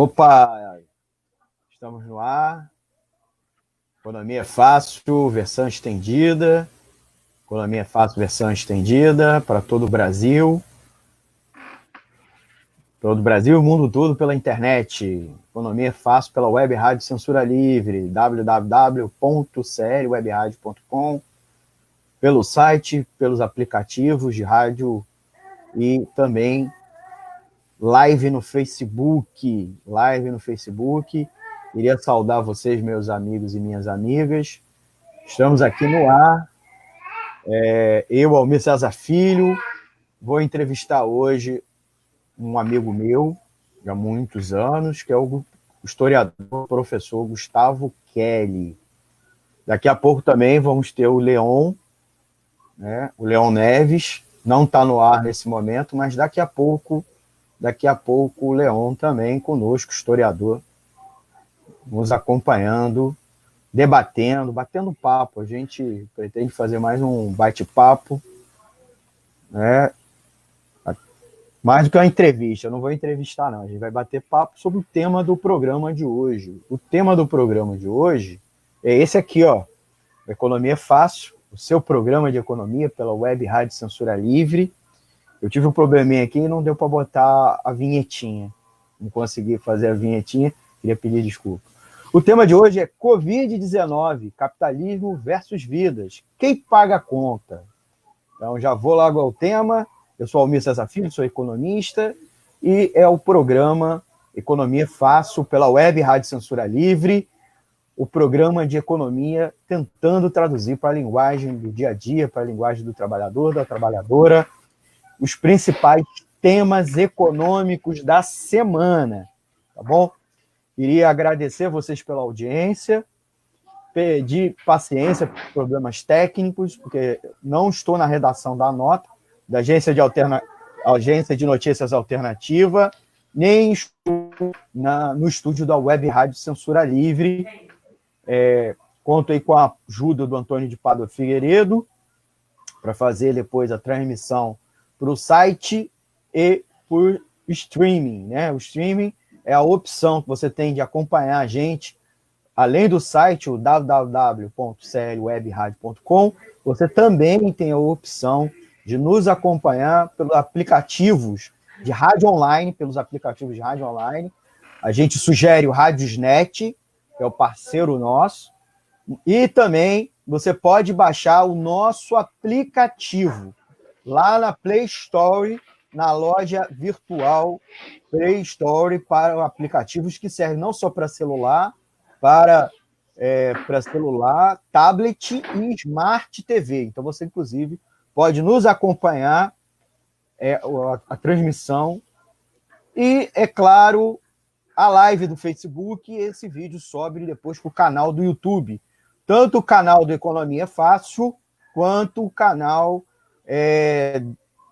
Opa, estamos no ar. Economia Fácil, versão estendida. Economia Fácil, versão estendida para todo o Brasil. Todo o Brasil e o mundo todo pela internet. Economia Fácil pela Web Rádio Censura Livre, www.crwebradio.com, pelo site, pelos aplicativos de rádio e também live no Facebook. Queria saudar vocês, meus amigos e minhas amigas. Estamos aqui no ar. Eu, Almir César Filho, vou entrevistar hoje um amigo meu, já há muitos anos, que é o historiador, professor Gustavo Kelly. Daqui a pouco também vamos ter o Leon, né? O Leon Neves, não está no ar nesse momento, mas daqui a pouco o Leon também conosco, historiador, nos acompanhando, debatendo, batendo papo. A gente pretende fazer mais um bate-papo, né? Mais do que uma entrevista. Eu não vou entrevistar, não. A gente vai bater papo sobre o tema do programa de hoje. O tema do programa de hoje é esse aqui, ó. Economia Fácil, o seu programa de economia pela Web Rádio Censura Livre. Eu tive um probleminha aqui e não deu para botar a vinhetinha. Não consegui fazer a vinhetinha, queria pedir desculpa. O tema de hoje é Covid-19, capitalismo versus vidas. Quem paga a conta? Então já vou logo ao tema. Eu sou Almir César Filho, sou economista, e é o programa Economia Fácil pela Web Rádio Censura Livre, o programa de economia tentando traduzir para a linguagem do dia a dia, para a linguagem do trabalhador, da trabalhadora, os principais temas econômicos da semana, tá bom? Queria agradecer a vocês pela audiência, pedir paciência por problemas técnicos, porque não estou na redação da nota, da Agência de Notícias Alternativa, nem estou no estúdio da Web Rádio Censura Livre. Conto aí com a ajuda do Antônio de Pádua Figueiredo para fazer depois a transmissão para o site e por streaming, né? O streaming é a opção que você tem de acompanhar a gente, além do site, o www.crwebradio.com, você também tem a opção de nos acompanhar pelos aplicativos de rádio online, A gente sugere o Radiosnet, que é o parceiro nosso, e também você pode baixar o nosso aplicativo lá na Play Store, na loja virtual Play Store, para aplicativos que servem não só para celular, para celular, tablet e Smart TV. Então você, inclusive, pode nos acompanhar a transmissão e, é claro, a live do Facebook, e esse vídeo sobe depois para o canal do YouTube. Tanto o canal do Economia Fácil, quanto o canal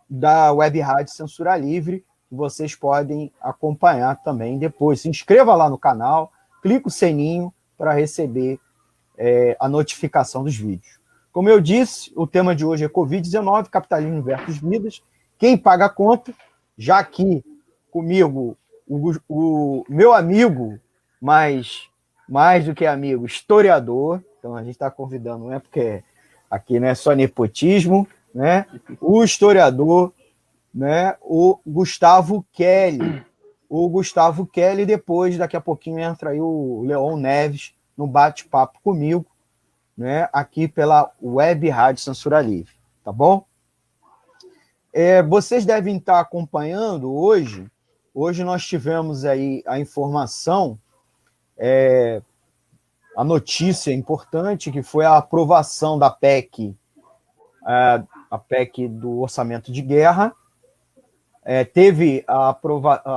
da Web Rádio Censura Livre, que vocês podem acompanhar também depois. Se inscreva lá no canal, clica o sininho para receber a notificação dos vídeos. Como eu disse, o tema de hoje é Covid-19, capitalismo versus vidas. Quem paga a conta? Já aqui comigo, o meu amigo, mais do que amigo, historiador. Então a gente está convidando, não é porque aqui não é só nepotismo, né? O historiador, né? O Gustavo Kelly. Depois, daqui a pouquinho, entra aí o Leon Neves no bate-papo comigo, né, aqui pela Web Rádio Censura Livre, tá bom? Vocês devem estar acompanhando hoje nós tivemos aí a informação, a notícia importante, que foi a aprovação da PEC, a PEC do orçamento de guerra. Teve a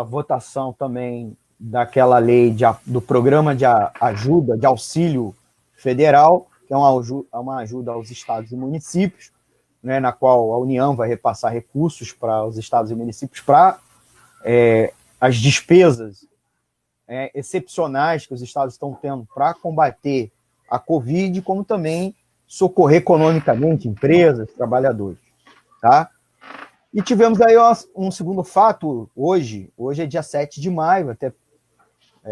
votação também daquela lei do programa de ajuda, de auxílio federal, que é uma ajuda aos estados e municípios, né, na qual a União vai repassar recursos para os estados e municípios para as despesas excepcionais que os estados estão tendo para combater a Covid, como também socorrer economicamente empresas, trabalhadores. Tá? E tivemos aí um segundo fato hoje é dia 7 de maio, até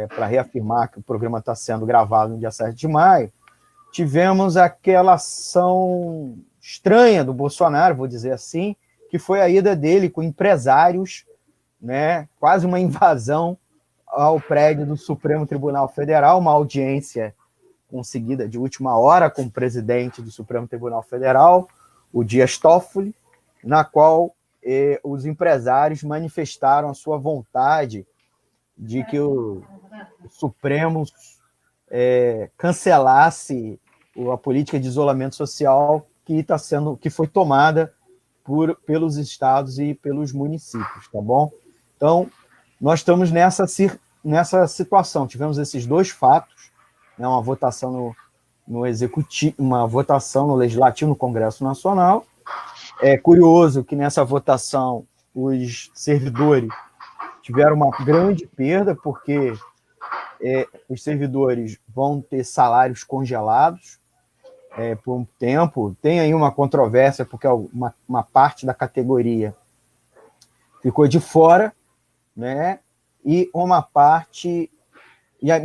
para reafirmar que o programa está sendo gravado no dia 7 de maio, tivemos aquela ação estranha do Bolsonaro, vou dizer assim, que foi a ida dele com empresários, né, quase uma invasão ao prédio do Supremo Tribunal Federal, uma audiência conseguida de última hora com o presidente do Supremo Tribunal Federal, o Dias Toffoli, na qual os empresários manifestaram a sua vontade de que o Supremo cancelasse a política de isolamento social que foi tomada pelos estados e pelos municípios, tá bom? Então, nós estamos nessa situação. Tivemos esses dois fatos, né, uma votação no Executivo, uma votação no Legislativo, no Congresso Nacional. É curioso que nessa votação os servidores tiveram uma grande perda, porque os servidores vão ter salários congelados por um tempo. Tem aí uma controvérsia, porque uma parte da categoria ficou de fora, né? E uma parte...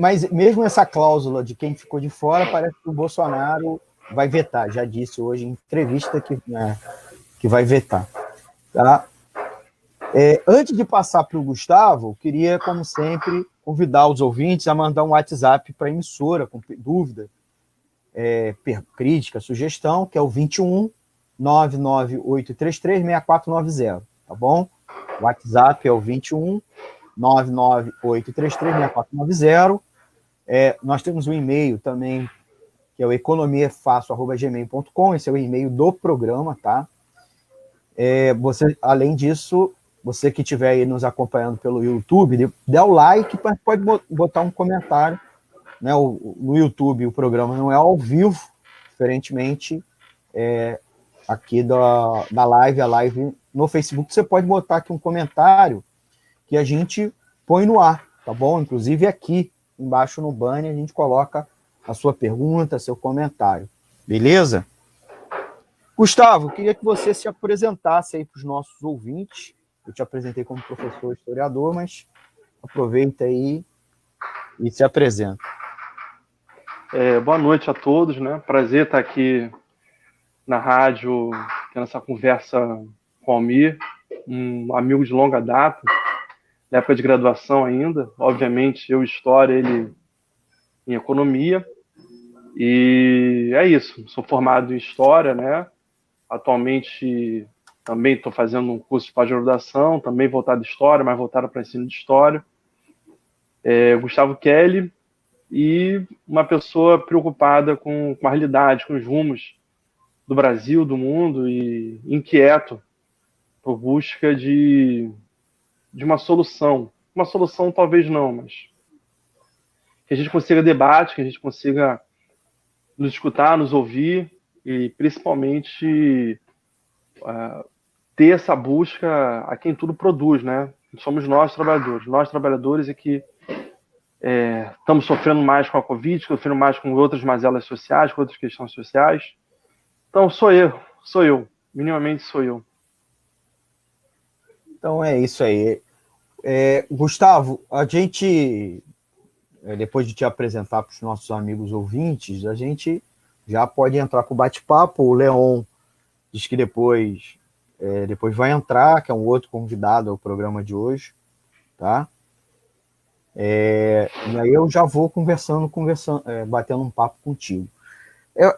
Mas mesmo essa cláusula de quem ficou de fora, parece que o Bolsonaro vai vetar. Já disse hoje em entrevista que vai vetar. Tá? Antes de passar para o Gustavo, queria, como sempre, convidar os ouvintes a mandar um WhatsApp para a emissora com dúvida, crítica, sugestão, que é o 21 99833 6490, tá bom? O WhatsApp é o 21 99833 6490. Nós temos um e-mail também, que é o economiafácil@gmail.com. Esse é o e-mail do programa, tá? Além disso, você que estiver aí nos acompanhando pelo YouTube, dê o like, pode botar um comentário, né? No YouTube o programa não é ao vivo, diferentemente aqui da live, a live no Facebook, você pode botar aqui um comentário que a gente põe no ar, tá bom? Inclusive aqui embaixo no banner a gente coloca a sua pergunta, seu comentário, beleza? Gustavo, queria que você se apresentasse aí para os nossos ouvintes. Eu te apresentei como professor historiador, mas aproveita aí e se apresenta. Boa noite a todos, né? Prazer estar aqui na rádio, tendo essa conversa com o Almir, um amigo de longa data, da época de graduação ainda. Obviamente, eu História, ele em Economia. E é isso, sou formado em História, né? Atualmente também estou fazendo um curso de pós-graduação, também voltado à História, mas voltado para ensino de História. Gustavo Kelly, e uma pessoa preocupada com a realidade, com os rumos do Brasil, do mundo, e inquieto por busca de uma solução. Uma solução talvez não, mas que a gente consiga debate, que a gente consiga nos escutar, nos ouvir e principalmente ter essa busca a quem tudo produz, né? Somos nós trabalhadores é que estamos sofrendo mais com a Covid, sofrendo mais com outras mazelas sociais, com outras questões sociais. Então, sou eu, minimamente sou eu. Então é isso aí. Gustavo, a gente, depois de te apresentar para os nossos amigos ouvintes, a gente já pode entrar com o bate-papo. O Leon diz que depois vai entrar, que é um outro convidado ao programa de hoje, tá? E aí eu já vou conversando, batendo um papo contigo.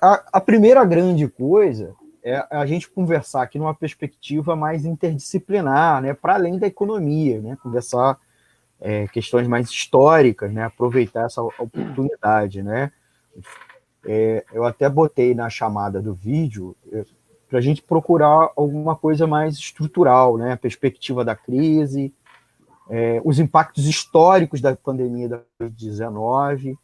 A primeira grande coisa é a gente conversar aqui numa perspectiva mais interdisciplinar, né, para além da economia, né, conversar questões mais históricas, né, aproveitar essa oportunidade, né. Eu até botei na chamada do vídeo para a gente procurar alguma coisa mais estrutural, né, a perspectiva da crise, os impactos históricos da pandemia da Covid-19,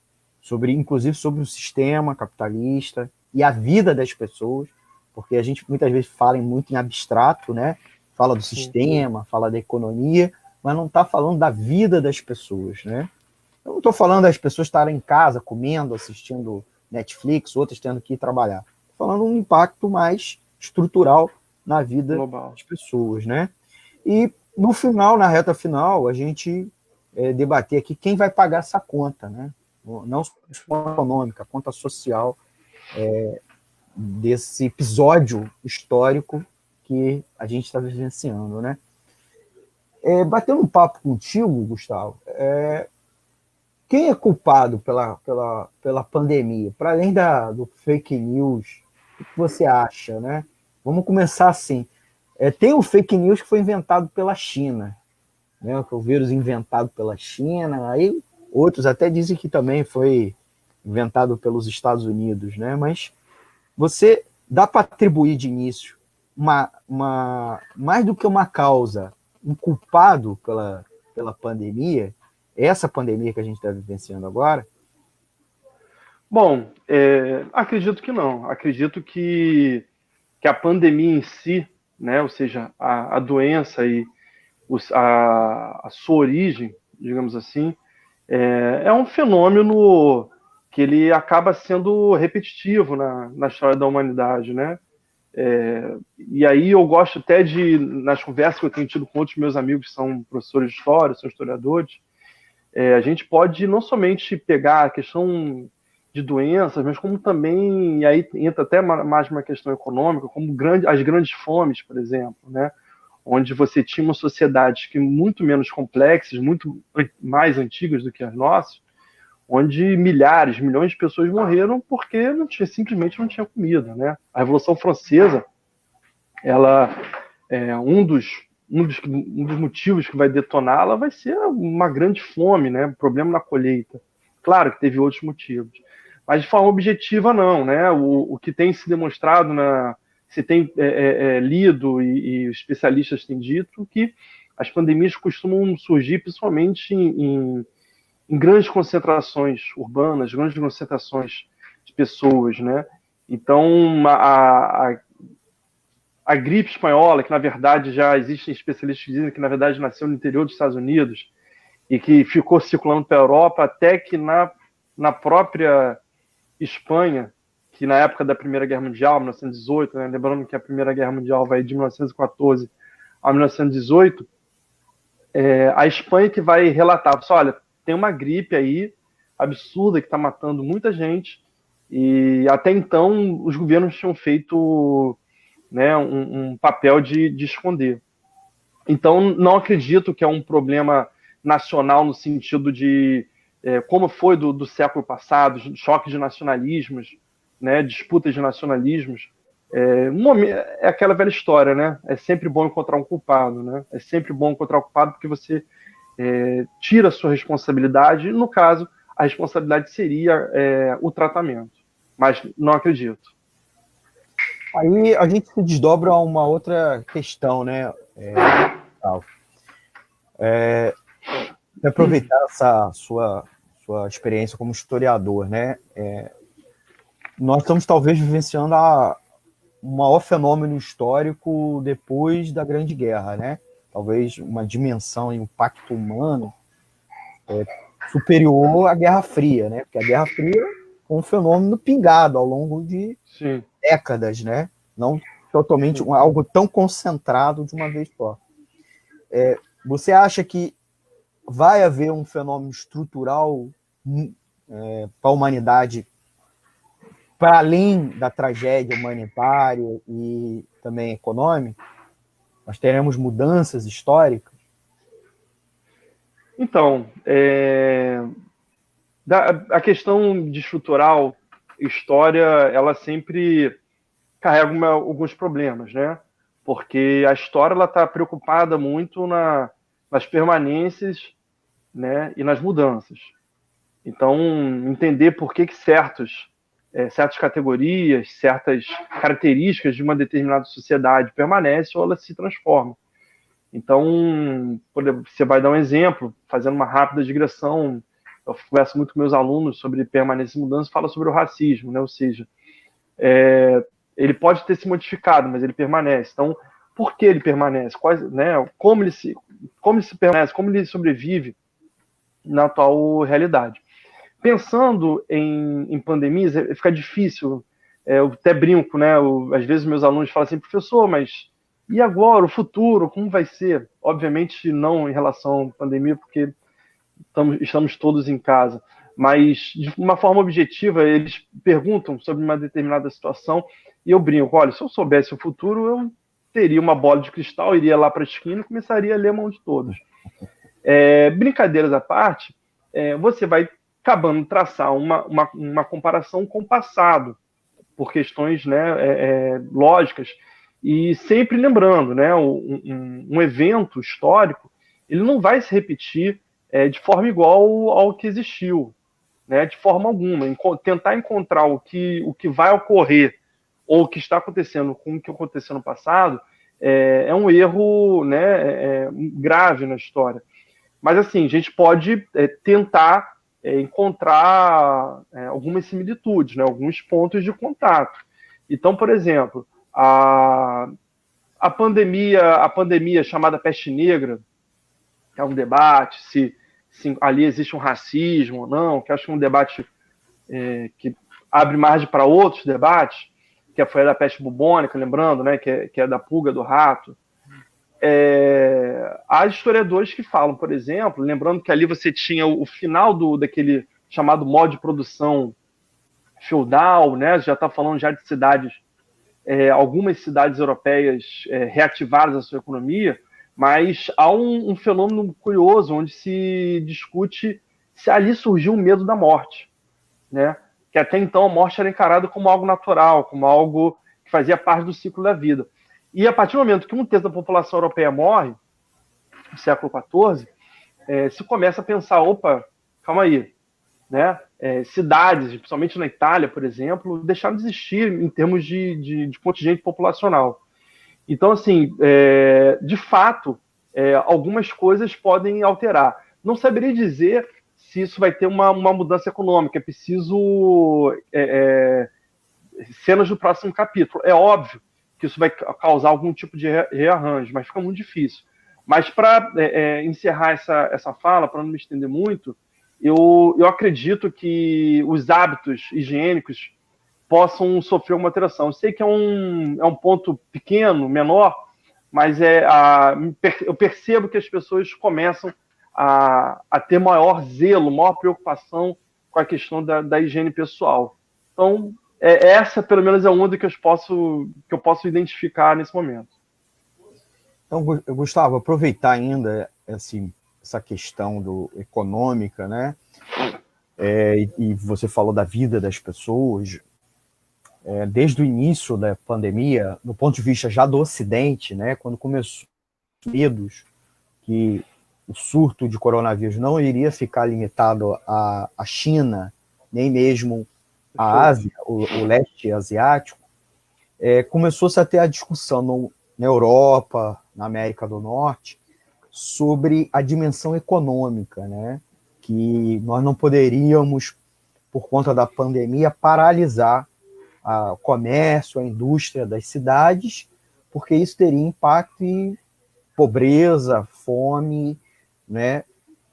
inclusive sobre o sistema capitalista e a vida das pessoas, porque a gente muitas vezes fala muito em abstrato, né? Fala do sistema, fala da economia, mas não está falando da vida das pessoas, né? Eu não estou falando das pessoas estarem em casa, comendo, assistindo Netflix, outras tendo que ir trabalhar. Estou falando um impacto mais estrutural na vida global das pessoas, né? E no final, na reta final, a gente debater aqui quem vai pagar essa conta, né? Não só a conta econômica, a conta social desse episódio histórico que a gente está vivenciando, né? Batendo um papo contigo, Gustavo, quem é culpado pela pandemia? Para além do fake news, o que você acha, né? Vamos começar assim. Tem o fake news que foi inventado pela China, né? O vírus inventado pela China, aí outros até dizem que também foi inventado pelos Estados Unidos, né? Mas você dá para atribuir de início mais do que uma causa, um culpado pela pandemia, essa pandemia que a gente está vivenciando agora? Bom, acredito que não. Acredito que a pandemia em si, né, ou seja, a doença e a sua origem, digamos assim, é um fenômeno que ele acaba sendo repetitivo na história da humanidade, né? E aí eu gosto até nas conversas que eu tenho tido com outros meus amigos que são professores de história, são historiadores, a gente pode não somente pegar a questão de doenças, mas como também, e aí entra até mais uma questão econômica, como as grandes fomes, por exemplo, né? Onde você tinha uma sociedade que muito menos complexas, muito mais antigas do que as nossas, onde milhares, milhões de pessoas morreram porque simplesmente não tinha comida, né? A Revolução Francesa, ela um dos motivos que vai detoná-la vai ser uma grande fome, né? Problema na colheita. Claro que teve outros motivos, mas de forma objetiva não, né? O que tem se demonstrado se tem lido e os especialistas têm dito que as pandemias costumam surgir principalmente em grandes concentrações urbanas, grandes concentrações de pessoas, né? Então, a gripe espanhola, que na verdade já existem especialistas que dizem que na verdade nasceu no interior dos Estados Unidos e que ficou circulando pela Europa até que na própria Espanha, que na época da Primeira Guerra Mundial, 1918, né? Lembrando que a Primeira Guerra Mundial vai de 1914 a 1918, a Espanha que vai relatar, olha, tem uma gripe aí absurda que está matando muita gente, e até então os governos tinham feito, né, um papel de esconder. Então, não acredito que é um problema nacional no sentido de como foi do século passado, choque de nacionalismos, né, disputas de nacionalismos. É aquela velha história, né? É sempre bom encontrar um culpado, né? É sempre bom encontrar um culpado porque você tira a sua responsabilidade. No caso, a responsabilidade seria o tratamento. Mas não acredito. Aí a gente se desdobra a uma outra questão, né? Aproveitar essa sua experiência como historiador, né? Nós estamos talvez vivenciando um maior fenômeno histórico depois da Grande Guerra, né? Talvez uma dimensão e um impacto humano superior à Guerra Fria, né? Porque a Guerra Fria foi um fenômeno pingado ao longo de décadas, né? Não totalmente algo tão concentrado de uma vez só. Você acha que vai haver um fenômeno estrutural para a humanidade, para além da tragédia humanitária e também econômica? Nós teremos mudanças históricas? Então, a questão de estrutural, história, ela sempre carrega alguns problemas, né? Porque a história está preocupada muito nas permanências, né, e nas mudanças. Então, entender por que certas categorias, certas características de uma determinada sociedade permanecem ou elas se transformam. Então, você vai dar um exemplo, fazendo uma rápida digressão. Eu converso muito com meus alunos sobre permanência e mudança, fala sobre o racismo, né? Ou seja, ele pode ter se modificado, mas ele permanece. Então, por que ele permanece? Como ele se permanece? Como ele sobrevive na atual realidade? Pensando em pandemias, fica difícil. Eu até brinco, né? Às vezes meus alunos falam assim, professor, mas e agora, o futuro, como vai ser? Obviamente não em relação à pandemia, porque estamos todos em casa, mas de uma forma objetiva, eles perguntam sobre uma determinada situação e eu brinco, olha, se eu soubesse o futuro, eu teria uma bola de cristal, iria lá para a esquina e começaria a ler a mão de todos. Brincadeiras à parte, você vai acabando de traçar uma comparação com o passado, por questões, né, lógicas, e sempre lembrando, né, um evento histórico, ele não vai se repetir de forma igual ao que existiu, né, de forma alguma. Tentar encontrar o que vai ocorrer ou o que está acontecendo com o que aconteceu no passado é um erro, né, grave na história. Mas, assim, a gente pode tentar encontrar algumas similitudes, né, alguns pontos de contato. Então, por exemplo, a pandemia chamada peste negra, que é um debate se ali existe um racismo ou não, que acho que é um debate que abre margem para outros debates, que foi a da peste bubônica, lembrando, né, que é da pulga do rato. Há historiadores que falam, por exemplo, lembrando que ali você tinha o final daquele chamado modo de produção feudal, né, já está falando já de cidades, algumas cidades europeias reativadas a sua economia, mas há um fenômeno curioso onde se discute se ali surgiu o medo da morte, né? Que até então a morte era encarada como algo natural, como algo que fazia parte do ciclo da vida. E a partir do momento que um terço da população europeia morre, no século XIV, se começa a pensar, opa, calma aí, né? Cidades, principalmente na Itália, por exemplo, deixaram de existir em termos de contingente populacional. Então, assim, de fato, algumas coisas podem alterar. Não saberia dizer se isso vai ter uma mudança econômica. É preciso cenas do próximo capítulo. É óbvio que isso vai causar algum tipo de rearranjo, mas fica muito difícil. Mas para encerrar essa fala, para não me estender muito, eu acredito que os hábitos higiênicos possam sofrer uma alteração. Eu sei que é um ponto pequeno, menor, mas eu percebo que as pessoas começam a ter maior zelo, maior preocupação com a questão da higiene pessoal. Então, essa, pelo menos, é uma que eu posso identificar nesse momento. Então, Gustavo, aproveitar ainda essa questão econômica, né? E você falou da vida das pessoas. Desde o início da pandemia, do ponto de vista já do Ocidente, né, quando começou os medos que o surto de coronavírus não iria ficar limitado à China, nem mesmo à Ásia, o leste asiático, começou-se a ter a discussão na Europa, na América do Norte, sobre a dimensão econômica, né, que nós não poderíamos, por conta da pandemia, paralisar o comércio, a indústria das cidades, porque isso teria impacto em pobreza, fome, né?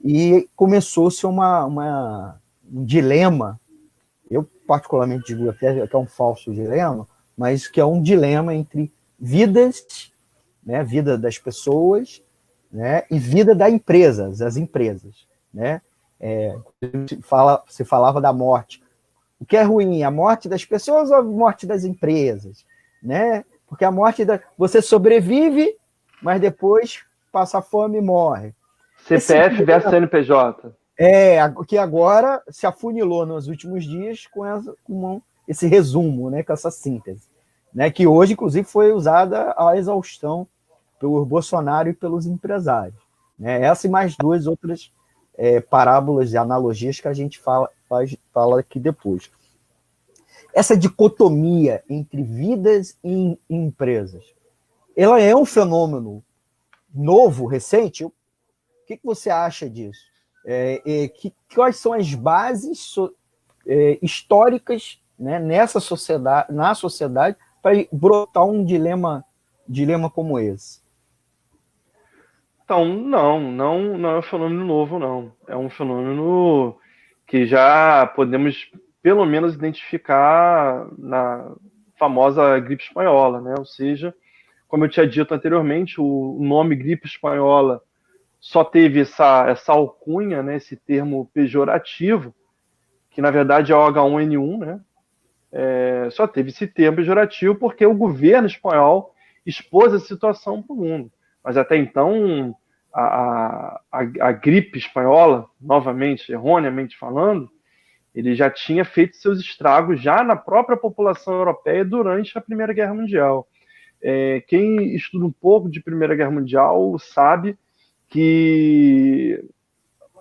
E começou-se um dilema, eu particularmente digo até que é um falso dilema, mas que é um dilema entre vidas, né, vida das pessoas, né, e vida das empresas, né? Se falava da morte. O que é ruim? A morte das pessoas ou a morte das empresas? Né? Porque a morte você sobrevive, mas depois passa fome e morre. CPF versus CNPJ. Que agora se afunilou nos últimos dias com esse resumo, né, com essa síntese, né, que hoje, inclusive, foi usada à exaustão pelo Bolsonaro e pelos empresários. Né? Essa e mais duas outras parábolas e analogias que a gente fala aqui depois. Essa dicotomia entre vidas e empresas, ela é um fenômeno novo, recente? O que você acha disso? Quais são as bases históricas, né, na sociedade para brotar um dilema como esse? Então, não é um fenômeno novo, não. É um fenômeno que já podemos, pelo menos, identificar na famosa gripe espanhola, né? Ou seja, como eu tinha dito anteriormente, o nome gripe espanhola só teve essa alcunha, né, esse termo pejorativo, que na verdade é o H1N1, né? Só teve esse termo pejorativo porque o governo espanhol expôs a situação para o mundo. Mas até então, a gripe espanhola, novamente, erroneamente falando, ele já tinha feito seus estragos já na própria população europeia durante a Primeira Guerra Mundial. Quem estuda um pouco de Primeira Guerra Mundial sabe que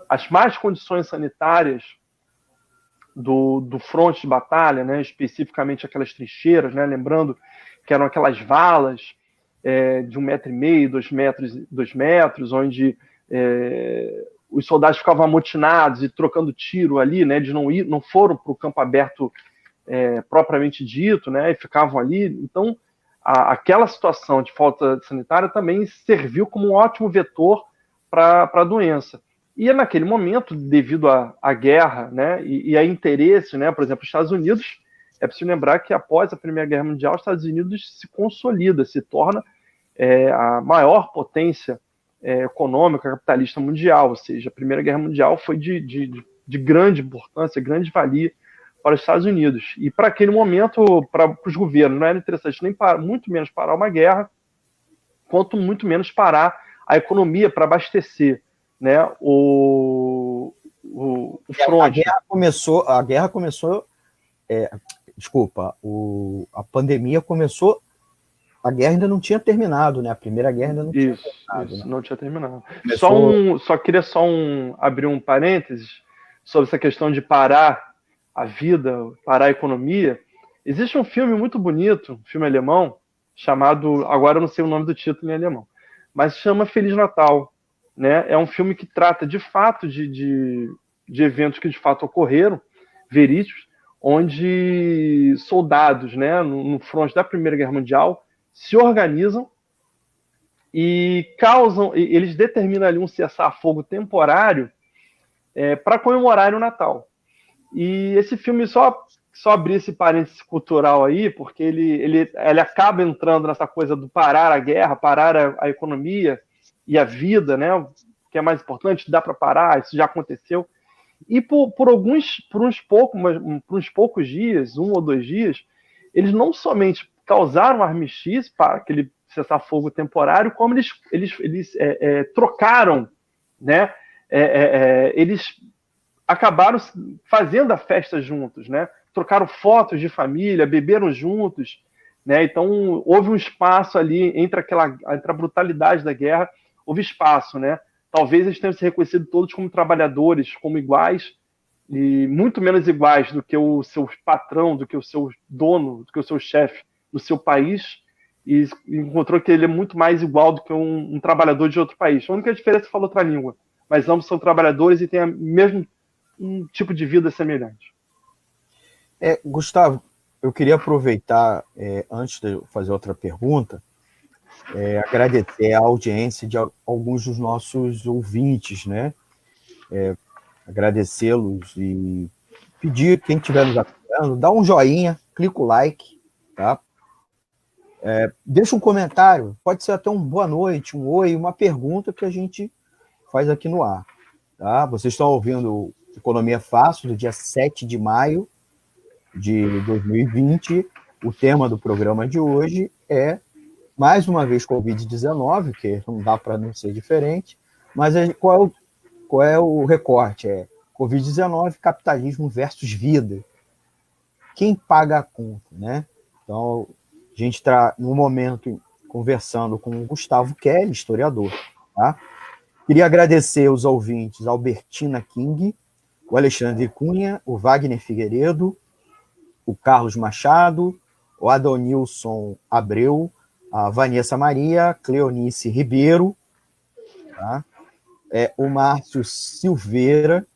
as más condições sanitárias do fronte de batalha, né, especificamente aquelas trincheiras, né, lembrando que eram aquelas valas de 1,5 m, 2 metros, onde os soldados ficavam amotinados e trocando tiro ali, né, eles não foram para o campo aberto propriamente dito, né, e ficavam ali. Então, aquela situação de falta sanitária também serviu como um ótimo vetor para a doença. E naquele momento, devido à guerra, né, e a interesse, né, por exemplo, os Estados Unidos, é preciso lembrar que após a Primeira Guerra Mundial, os Estados Unidos se consolida, se torna a maior potência econômica capitalista mundial, ou seja, a Primeira Guerra Mundial foi de grande importância, grande valia para os Estados Unidos. E para aquele momento, para os governos, não era interessante nem muito menos parar uma guerra, quanto muito menos parar a economia para abastecer, né, o fronte. A guerra começou, desculpa, a pandemia começou, a guerra ainda não tinha terminado, né? A Primeira Guerra ainda não tinha terminado. Isso, né? não tinha terminado. Começou... Só queria abrir um parênteses sobre essa questão de parar a vida, parar a economia. Existe um filme muito bonito, um filme alemão, chamado, agora eu não sei o nome do título em alemão, mas chama Feliz Natal. Né? É um filme que trata de fato de eventos que de fato ocorreram, verídicos, onde soldados, né, no fronte da Primeira Guerra Mundial se organizam e eles determinam ali um cessar-fogo temporário para comemorar o Natal. E esse filme só abrir esse parênteses cultural aí, porque ele acaba entrando nessa coisa do parar a guerra, parar a economia e a vida, né? O que é mais importante, dá para parar, isso já aconteceu. E por uns poucos dias, 1 ou 2 dias, eles não somente causaram armistício para aquele cessar-fogo temporário, como eles trocaram, né? Eles acabaram fazendo a festa juntos, né? Trocaram fotos de família, beberam juntos, né? Então houve um espaço ali entre a brutalidade da guerra, houve espaço, né? Talvez eles tenham se reconhecido todos como trabalhadores, como iguais, e muito menos iguais do que o seu patrão, do que o seu dono, do que o seu chefe no seu país, e encontrou que ele é muito mais igual do que um trabalhador de outro país. A única diferença é que fala outra língua, mas ambos são trabalhadores e têm mesmo um tipo de vida semelhante. Gustavo, eu queria aproveitar, antes de fazer outra pergunta, agradecer a audiência de alguns dos nossos ouvintes, né? Agradecê-los e pedir, quem estiver nos acompanhando, dá um joinha, clica o like, tá? Deixa um comentário, pode ser até um boa noite, um oi, uma pergunta que a gente faz aqui no ar, tá? Vocês estão ouvindo Economia Fácil, do dia 7 de maio de 2020. O tema do programa de hoje é, mais uma vez, Covid-19, que não dá para não ser diferente, mas qual é o recorte? Covid-19, capitalismo versus vida. Quem paga a conta, né? Então, a gente está, no momento, conversando com o Gustavo Kelly, historiador, tá? Queria agradecer os ouvintes Albertina King, o Alexandre Cunha, o Wagner Figueiredo, o Carlos Machado, o Adonilson Abreu, a Vanessa Maria, Cleonice Ribeiro, tá? O Márcio Silveira,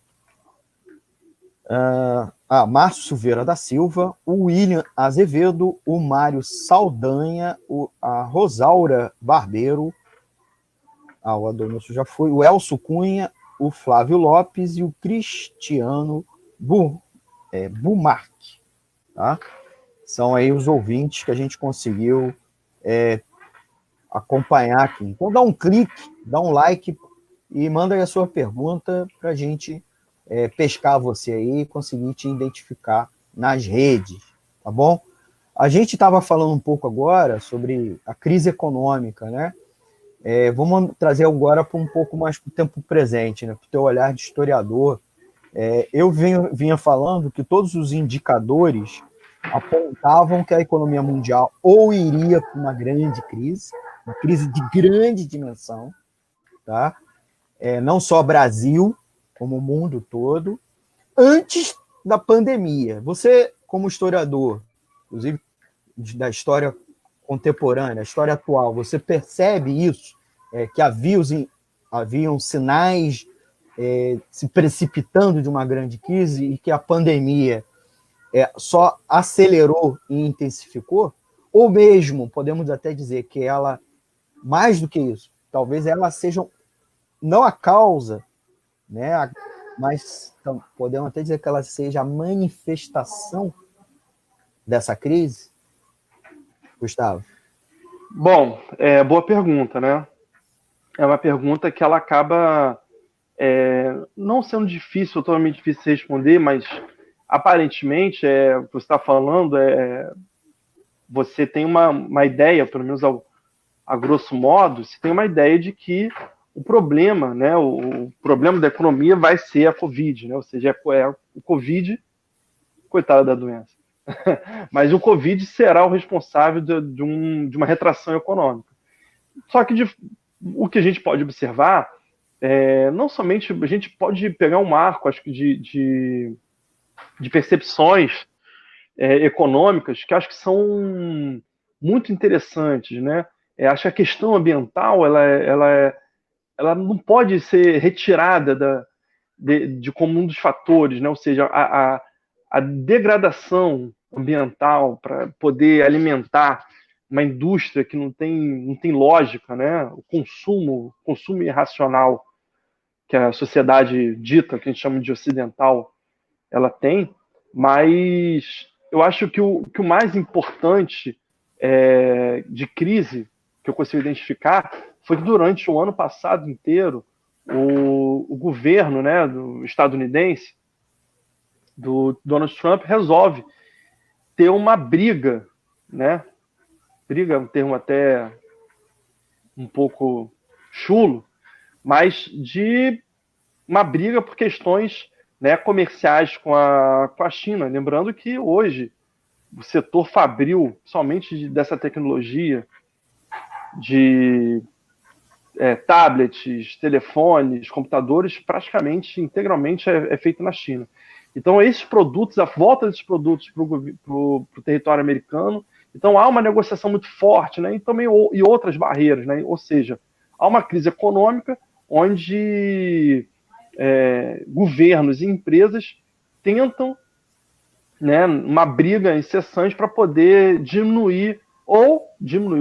Márcio Silveira da Silva, o William Azevedo, o Mário Saldanha, a Rosaura Barbeiro, o Adonilson já foi, o Elcio Cunha, o Flávio Lopes e o Cristiano Bumarque, tá? São aí os ouvintes que a gente conseguiu acompanhar aqui. Então dá um clique, dá um like e manda aí a sua pergunta para a gente pescar você aí e conseguir te identificar nas redes, tá bom? A gente estava falando um pouco agora sobre a crise econômica, né? Vamos trazer agora para um pouco mais para o tempo presente, né? Para o teu olhar de historiador. Eu vinha falando que todos os indicadores apontavam que a economia mundial ou iria para uma crise de grande dimensão, tá? Não só Brasil, como o mundo todo, antes da pandemia. Você, como historiador, inclusive da história contemporânea, a história atual, você percebe isso? Que haviam sinais se precipitando de uma grande crise e que a pandemia só acelerou e intensificou? Ou mesmo, podemos até dizer que ela, mais do que isso, talvez ela seja não a causa, né, mas podemos até dizer que ela seja a manifestação dessa crise? Gustavo? Bom, boa pergunta, né? É uma pergunta que ela acaba não sendo difícil, totalmente difícil de responder, mas aparentemente, o que você está falando você tem uma ideia, pelo menos a grosso modo, você tem uma ideia de que o problema, né, o problema da economia vai ser a Covid, né? Ou seja, o Covid, coitada da doença, mas o Covid será o responsável de uma retração econômica. Só que o que a gente pode observar, não somente a gente pode pegar um marco, acho que de percepções econômicas que acho que são muito interessantes, né? Acho que a questão ambiental ela não pode ser retirada de como um dos fatores, né? Ou seja, a degradação ambiental para poder alimentar uma indústria que não tem lógica, né? O consumo irracional que a sociedade dita, que a gente chama de ocidental, ela tem, mas eu acho que o mais importante de crise que eu consigo identificar foi que durante o ano passado inteiro o governo, né, do estadunidense, do Donald Trump, resolve ter uma briga, né? Briga é um termo até um pouco chulo, mas de uma briga por questões, né, comerciais com a China. Lembrando que hoje o setor fabril, somente dessa tecnologia de tablets, telefones, computadores, praticamente integralmente é feito na China. Então, esses produtos, a volta desses produtos para o território americano, então há uma negociação muito forte, né? E outras barreiras, né? Ou seja, há uma crise econômica onde governos e empresas tentam, né, uma briga incessante para poder diminuir o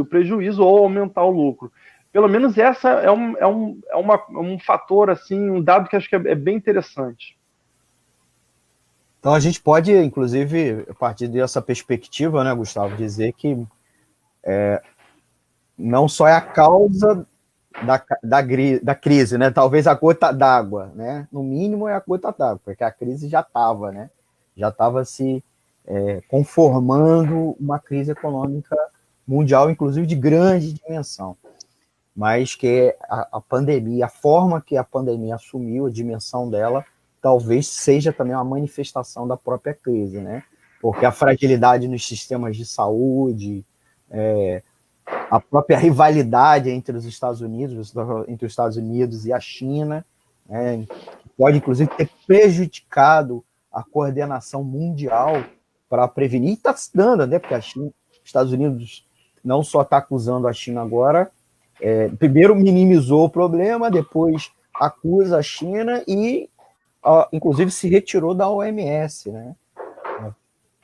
prejuízo ou aumentar o lucro. Pelo menos essa é um fator, assim, um dado que acho que é bem interessante. Então a gente pode, inclusive, a partir dessa perspectiva, né, Gustavo, dizer que não só é a causa da crise, né? Talvez a gota d'água, né? No mínimo é a gota d'água, porque a crise já estava, né? Já estava se conformando uma crise econômica mundial, inclusive de grande dimensão. Mas que a pandemia, a forma que a pandemia assumiu, a dimensão dela, talvez seja também uma manifestação da própria crise, né? Porque a fragilidade nos sistemas de saúde, a própria rivalidade entre os Estados Unidos e a China, né, pode inclusive ter prejudicado a coordenação mundial para prevenir, e está se dando, né? Porque os Estados Unidos não só está acusando a China agora, primeiro minimizou o problema, depois acusa a China e, inclusive, se retirou da OMS, né?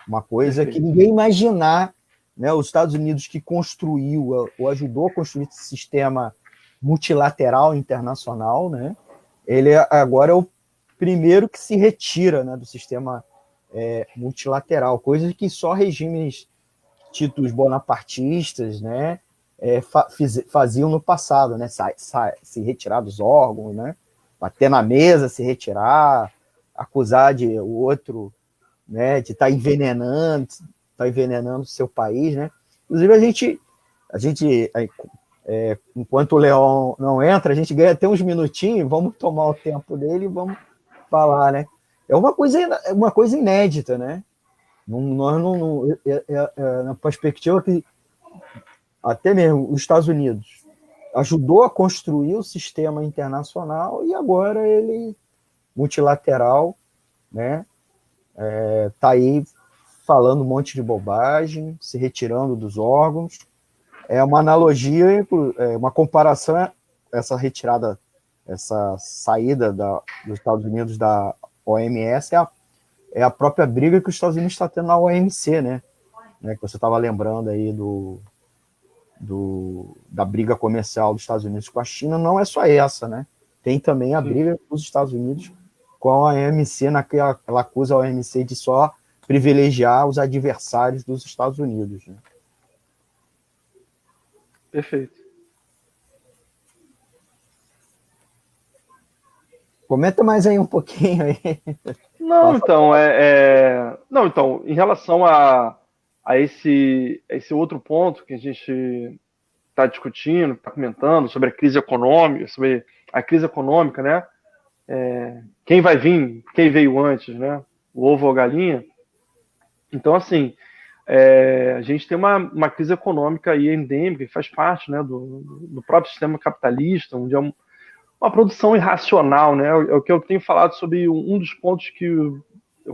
Uma coisa que ninguém imaginar, né? Os Estados Unidos que construiu ou ajudou a construir esse sistema multilateral internacional, né? Ele agora é o primeiro que se retira, né, do sistema multilateral, coisa que só regimes títulos bonapartistas, né, faziam no passado, né? Se retirar dos órgãos, né? Bater na mesa, se retirar, acusar o outro, né? De estar envenenando o seu país, né? Inclusive a gente enquanto o Leon não entra, a gente ganha até uns minutinhos, vamos tomar o tempo dele e vamos falar, né? É uma coisa inédita, né? Na perspectiva que até mesmo os Estados Unidos ajudou a construir o sistema internacional e agora ele, multilateral, né? Tá aí falando um monte de bobagem, se retirando dos órgãos. É uma analogia, uma comparação, essa retirada, essa saída dos Estados Unidos da OMS é a própria briga que os Estados Unidos está tendo na OMC, né? Que você estava lembrando aí da briga comercial dos Estados Unidos com a China. Não é só essa, né? Tem também a briga dos Estados Unidos com a OMC, naquela ela acusa a OMC de só privilegiar os adversários dos Estados Unidos, né? Perfeito. Comenta mais aí um pouquinho aí. Não, então, Não, então, em relação a esse outro ponto que a gente está discutindo, está comentando sobre a crise econômica, né? Quem vai vir, quem veio antes, né? O ovo ou a galinha. Então, assim, a gente tem uma crise econômica aí endêmica, que faz parte, né, do próprio sistema capitalista, onde é uma produção irracional, né? É o que eu tenho falado sobre um dos pontos que eu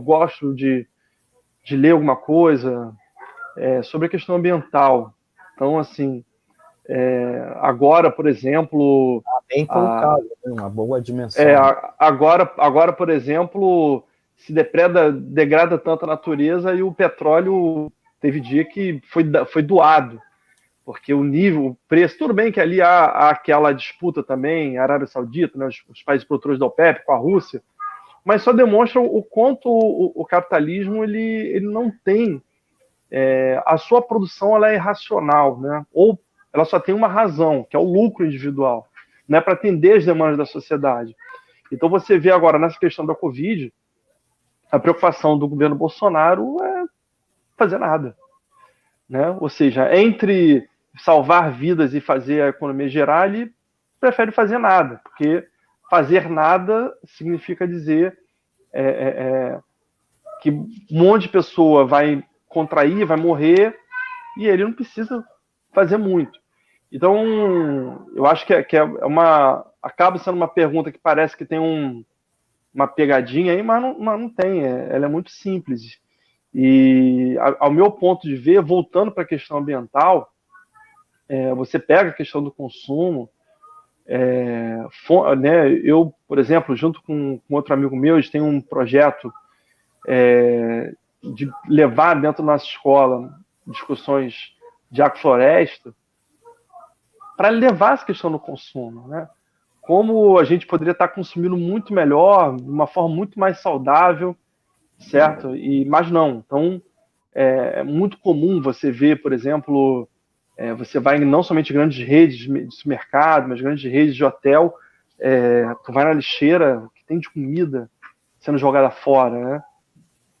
gosto de ler alguma coisa, sobre a questão ambiental. Então, assim, agora, por exemplo... Bem colocado, uma boa dimensão. Agora, por exemplo, se degrada tanto a natureza e o petróleo teve dia que foi doado, porque o preço, tudo bem que ali há aquela disputa também, a Arábia Saudita, né, os países produtores da OPEP com a Rússia, mas só demonstra o quanto o capitalismo ele não tem, a sua produção ela é irracional, né? Ou ela só tem uma razão, que é o lucro individual, não é para atender as demandas da sociedade. Então você vê agora nessa questão da Covid, a preocupação do governo Bolsonaro é fazer nada, né? Ou seja, entre salvar vidas e fazer a economia girar, ele prefere fazer nada, porque fazer nada significa dizer que um monte de pessoa vai contrair, vai morrer, e ele não precisa fazer muito. Então, eu acho que acaba sendo uma pergunta que parece que tem uma pegadinha aí, mas não tem, ela é muito simples. E, ao meu ponto de ver, voltando para a questão ambiental, você pega a questão do consumo, né, eu, por exemplo, junto com outro amigo meu, a gente tem um projeto de levar dentro da nossa escola discussões de agrofloresta para levar essa questão do consumo, né? Como a gente poderia estar consumindo muito melhor, de uma forma muito mais saudável, certo? Mas não. Então, é muito comum você ver, por exemplo, você vai não somente em grandes redes de supermercado, mas grandes redes de hotel, tu vai na lixeira que tem de comida sendo jogada fora, né?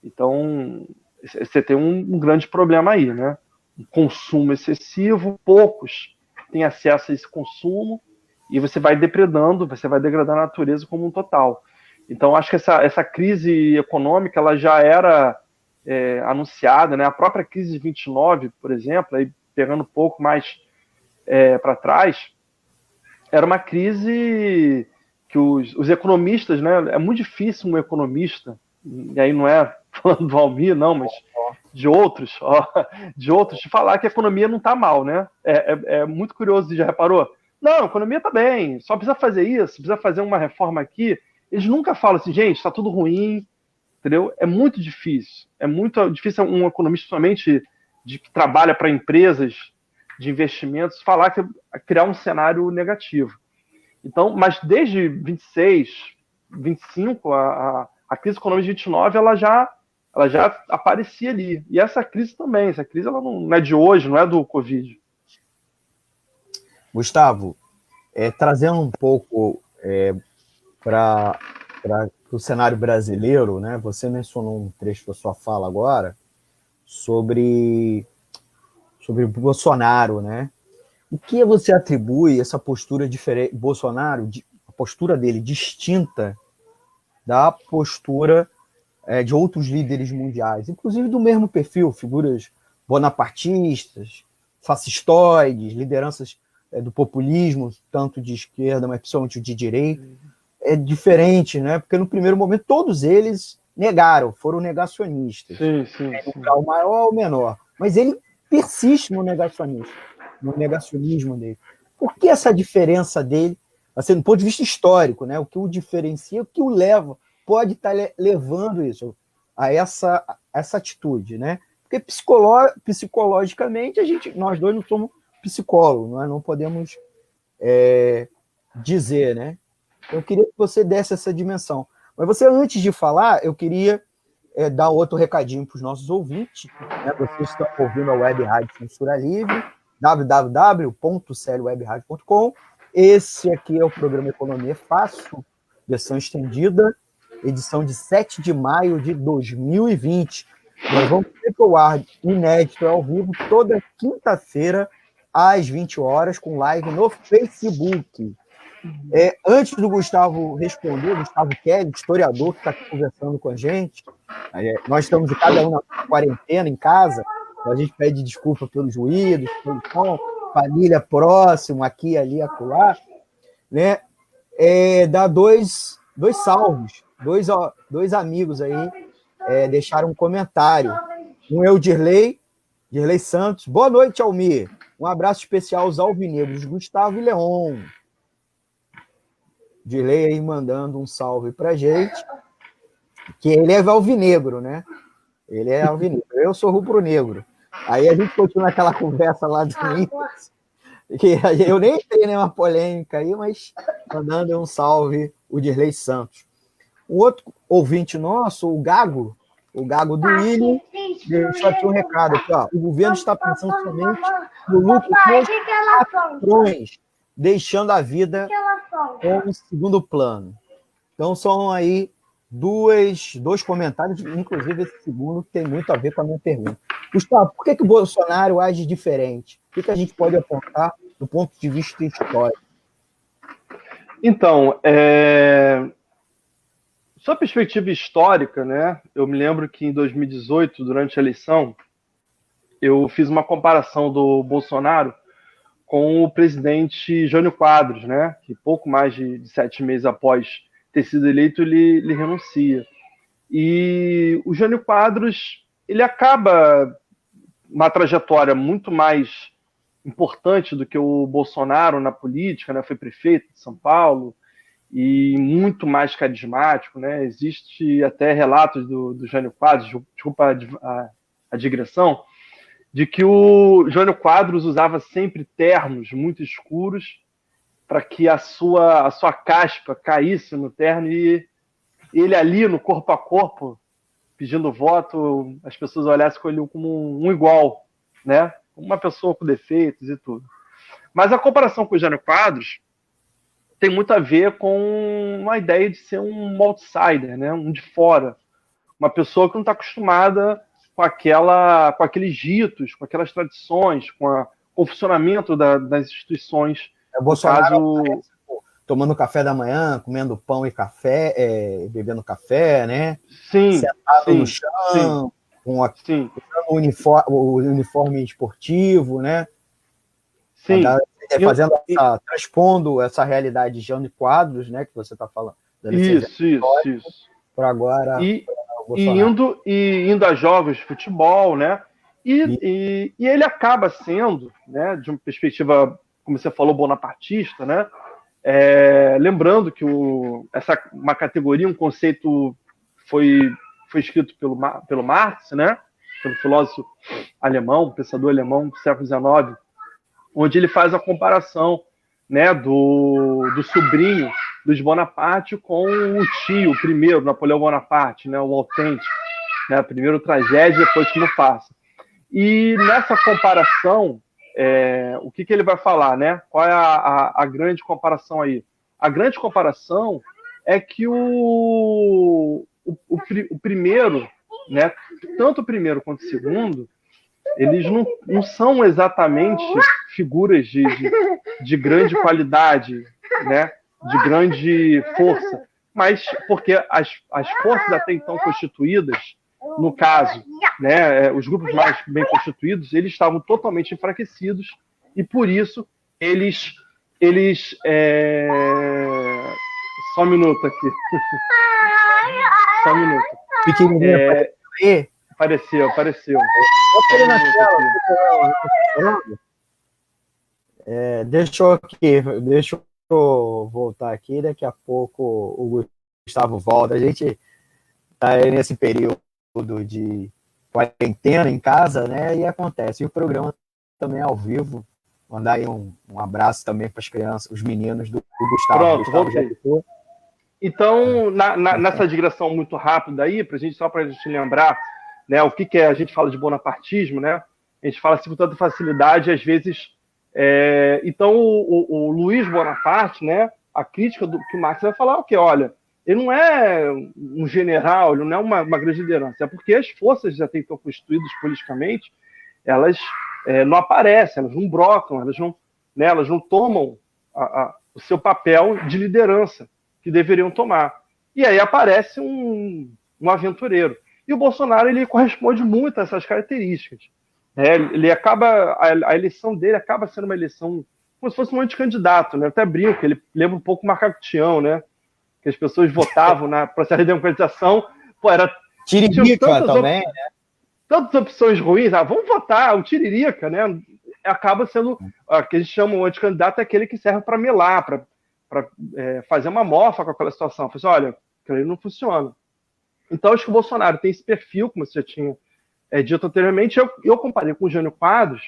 Então, você tem um grande problema aí, né? Um consumo excessivo, poucos têm acesso a esse consumo, e você vai degradando a natureza como um total. Então, acho que essa crise econômica ela já era anunciada, né? A própria crise de 29, por exemplo, aí pegando um pouco mais para trás, era uma crise que os economistas, né? É muito difícil um economista, e aí não é falando do Almir, não, mas de outros, de falar que a economia não está mal, né? É muito curioso, você já reparou? Não, a economia está bem, só precisa fazer isso, precisa fazer uma reforma aqui. Eles nunca falam assim, gente, está tudo ruim, entendeu? É muito difícil um economista somente que trabalha para empresas de investimentos falar que criar um cenário negativo. Então, mas desde 26, 25, a crise econômica de 29, ela já aparecia ali. E essa crise também, ela não é de hoje, não é do Covid. Gustavo, trazendo um pouco para o cenário brasileiro, né? Você mencionou um trecho da sua fala agora sobre o Bolsonaro, né? O que você atribui essa postura diferente, Bolsonaro, a postura dele distinta da postura de outros líderes mundiais, inclusive do mesmo perfil, figuras bonapartistas, fascistoides, lideranças do populismo, tanto de esquerda, mas principalmente de direita, é diferente, né? Porque no primeiro momento todos eles negaram, foram negacionistas. Sim. Um grau maior ou menor. Mas ele persiste no negacionismo dele. Por que essa diferença dele, assim, do ponto de vista histórico, né? O que o diferencia, o que o leva, pode estar levando isso a essa atitude, né? Porque psicologicamente nós dois não somos psicólogos, não podemos dizer, né? Eu queria que você desse essa dimensão. Mas você, antes de falar, eu queria dar outro recadinho para os nossos ouvintes. Né? Vocês estão ouvindo a Web Rádio Censura Livre, www.clwebradio.com. Esse aqui é o programa Economia Fácil, versão estendida, edição de 7 de maio de 2020. Nós vamos ter o ar inédito ao vivo toda quinta-feira, às 20 horas, com live no Facebook. Antes do Gustavo responder, Gustavo Kelly, historiador que está aqui conversando com a gente, nós estamos cada um na quarentena em casa, então a gente pede desculpa pelos ruídos, pelo som, família próxima, aqui, ali, acolá, né? Dá dois salvos, dois amigos aí deixaram um comentário. Um é o Dirley Santos. Boa noite, Almir. Um abraço especial aos alvinegros, Gustavo e Leon. Dirley aí mandando um salve pra gente, que ele é alvinegro, né? Ele é alvinegro, eu sou rubro-negro. Aí a gente continua aquela conversa lá do início, que eu nem entrei nenhuma polêmica aí, mas mandando um salve, o Dirley Santos. Um outro ouvinte nosso, o Gago do William, deixou aqui um recado aqui, ó. O governo está pensando somente no lucro dos patrões, deixando a vida como segundo plano. Então, são aí dois comentários, inclusive esse segundo tem muito a ver com a minha pergunta. Gustavo, por que o Bolsonaro age diferente? O que a gente pode apontar do ponto de vista histórico? Então, sua perspectiva histórica, né? Eu me lembro que em 2018, durante a eleição, eu fiz uma comparação do Bolsonaro com o presidente Jânio Quadros, né? Que pouco mais de 7 meses após ter sido eleito, ele renuncia. E o Jânio Quadros, ele acaba uma trajetória muito mais importante do que o Bolsonaro na política, né? Foi prefeito de São Paulo e muito mais carismático, né? Existe até relatos do Jânio Quadros, desculpa a digressão, de que o Jânio Quadros usava sempre ternos muito escuros para que a sua caspa caísse no terno e ele ali no corpo a corpo, pedindo voto, as pessoas olhassem com ele como um igual, né? Uma pessoa com defeitos e tudo. Mas a comparação com o Jânio Quadros tem muito a ver com uma ideia de ser um outsider, né? Um de fora. Uma pessoa que não está acostumada com aqueles ritos, com aquelas tradições, com o funcionamento das instituições. Bolsonaro tomando café da manhã, comendo pão e café, bebendo café, né? Sim. Sentado no chão, com o uniforme esportivo, né? Sim. Transpondo essa realidade de Jânio Quadros, né? Que você está falando. Isso. Para agora. Indo a jogos de futebol, né? E ele acaba sendo, né, de uma perspectiva, como você falou, bonapartista, né? Lembrando que uma categoria, um conceito foi escrito pelo Marx, né? Pelo filósofo alemão, pensador alemão do século XIX, onde ele faz a comparação, né, do sobrinho Luiz Bonaparte com o tio, o primeiro, Napoleão Bonaparte, né, o autêntico, né, primeiro tragédia, depois como faça. E nessa comparação, o que ele vai falar, né? Qual é a grande comparação aí? A grande comparação é que o primeiro, né? Tanto o primeiro quanto o segundo, eles não são exatamente figuras de grande qualidade, né? De grande força, mas porque as forças até então constituídas, no caso, né, os grupos mais bem constituídos, eles estavam totalmente enfraquecidos e por isso eles só um minuto aqui. Só um minuto. Pequenininha, Apareceu. Deixa eu voltar aqui, daqui a pouco o Gustavo volta. A gente está nesse período de quarentena em casa, né? E acontece. E o programa também é ao vivo. Mandar aí um abraço também para as crianças, os meninos do Gustavo. Pronto, voltei. Então, nessa digressão muito rápida aí, só para a gente lembrar, né, o que a gente fala de bonapartismo, né? A gente fala assim com tanta facilidade, às vezes. Então, o Luiz Bonaparte, né? A crítica que o Marx vai falar o quê? Olha, ele não é um general, ele não é uma grande liderança, é porque as forças já estão constituídas politicamente, elas não aparecem, elas não brotam, elas não tomam o seu papel de liderança que deveriam tomar. E aí aparece um aventureiro. E o Bolsonaro, ele corresponde muito a essas características. Ele acaba, a eleição dele acaba sendo uma eleição como se fosse um anticandidato, né? Eu até brinco, ele lembra um pouco o Macaco Tião, né? Que as pessoas votavam na processo de democratização, era Tiririca também, né? Tantas opções ruins, vamos votar, o Tiririca, né? Acaba sendo, que a gente chama o anticandidato, é aquele que serve para melar, para fazer uma mofa com aquela situação. Fala assim, olha, aquilo não funciona. Então, acho que o Bolsonaro tem esse perfil, como você já tinha dito anteriormente. Eu comparei com o Jânio Quadros,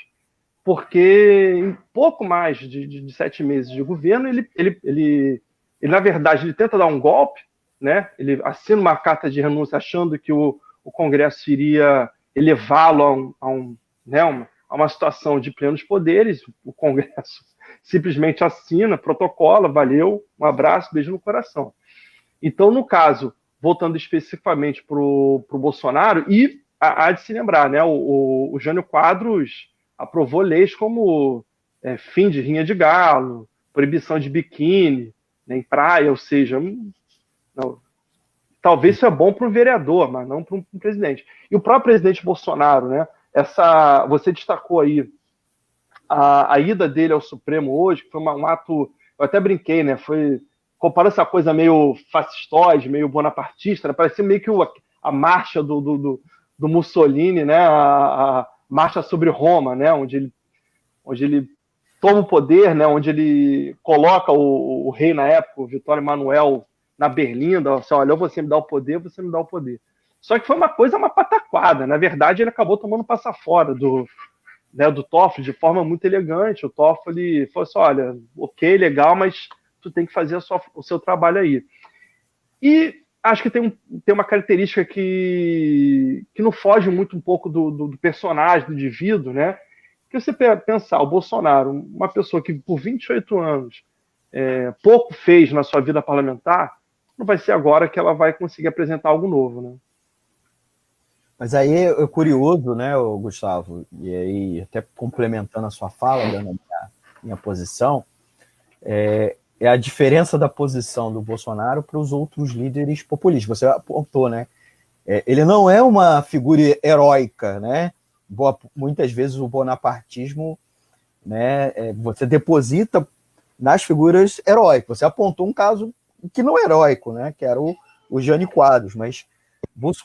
porque em pouco mais de 7 meses de governo, ele, na verdade, ele tenta dar um golpe, né? Ele assina uma carta de renúncia achando que o Congresso iria elevá-lo a uma situação de plenos poderes. O Congresso simplesmente assina, protocola, valeu, um abraço, beijo no coração. Então, no caso, voltando especificamente para o Bolsonaro, e há de se lembrar, né, o Jânio Quadros aprovou leis como fim de rinha de galo, proibição de biquíni, né, em praia, ou seja, talvez isso é bom para um vereador, mas não para um presidente. E o próprio presidente Bolsonaro, né, você destacou aí a ida dele ao Supremo hoje, que foi um ato, eu até brinquei, né, comparando essa coisa meio fascistoide, meio bonapartista, né, parecia meio que a marcha do Mussolini, né, a marcha sobre Roma, né, onde ele toma o poder, né, onde ele coloca o rei na época, o Vitório Emanuel, na berlinda, assim, olha, você me dá o poder, você me dá o poder. Só que foi uma pataquada. Na verdade, ele acabou tomando passa fora do Toffoli de forma muito elegante. O Toffoli falou assim, olha, ok, legal, mas tu tem que fazer o seu trabalho aí. E acho que tem uma característica que não foge muito um pouco do personagem, do indivíduo, né? Que você pensar, o Bolsonaro, uma pessoa que por 28 anos pouco fez na sua vida parlamentar, não vai ser agora que ela vai conseguir apresentar algo novo, né? Mas aí é curioso, né, Gustavo, e aí até complementando a sua fala, dando a minha posição, é a diferença da posição do Bolsonaro para os outros líderes populistas. Você apontou, né? Ele não é uma figura heróica, né? Muitas vezes o bonapartismo, né, você deposita nas figuras heróicas. Você apontou um caso que não é heróico, né? Que era o Jânio Quadros, mas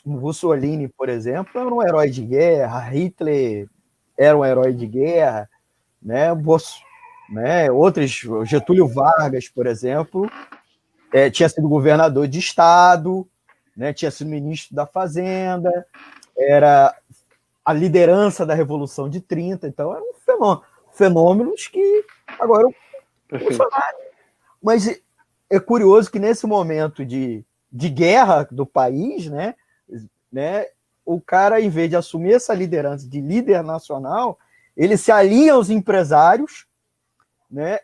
Mussolini, por exemplo, era um herói de guerra, Hitler era um herói de guerra, né? Outros, Getúlio Vargas, por exemplo, tinha sido governador de estado, né? Tinha sido ministro da Fazenda, era a liderança da Revolução de 30, então eram fenômenos que agora o Bolsonaro. Mas é curioso que nesse momento de guerra do país, né, o cara, em vez de assumir essa liderança de líder nacional, Ele se alinha aos empresários, né,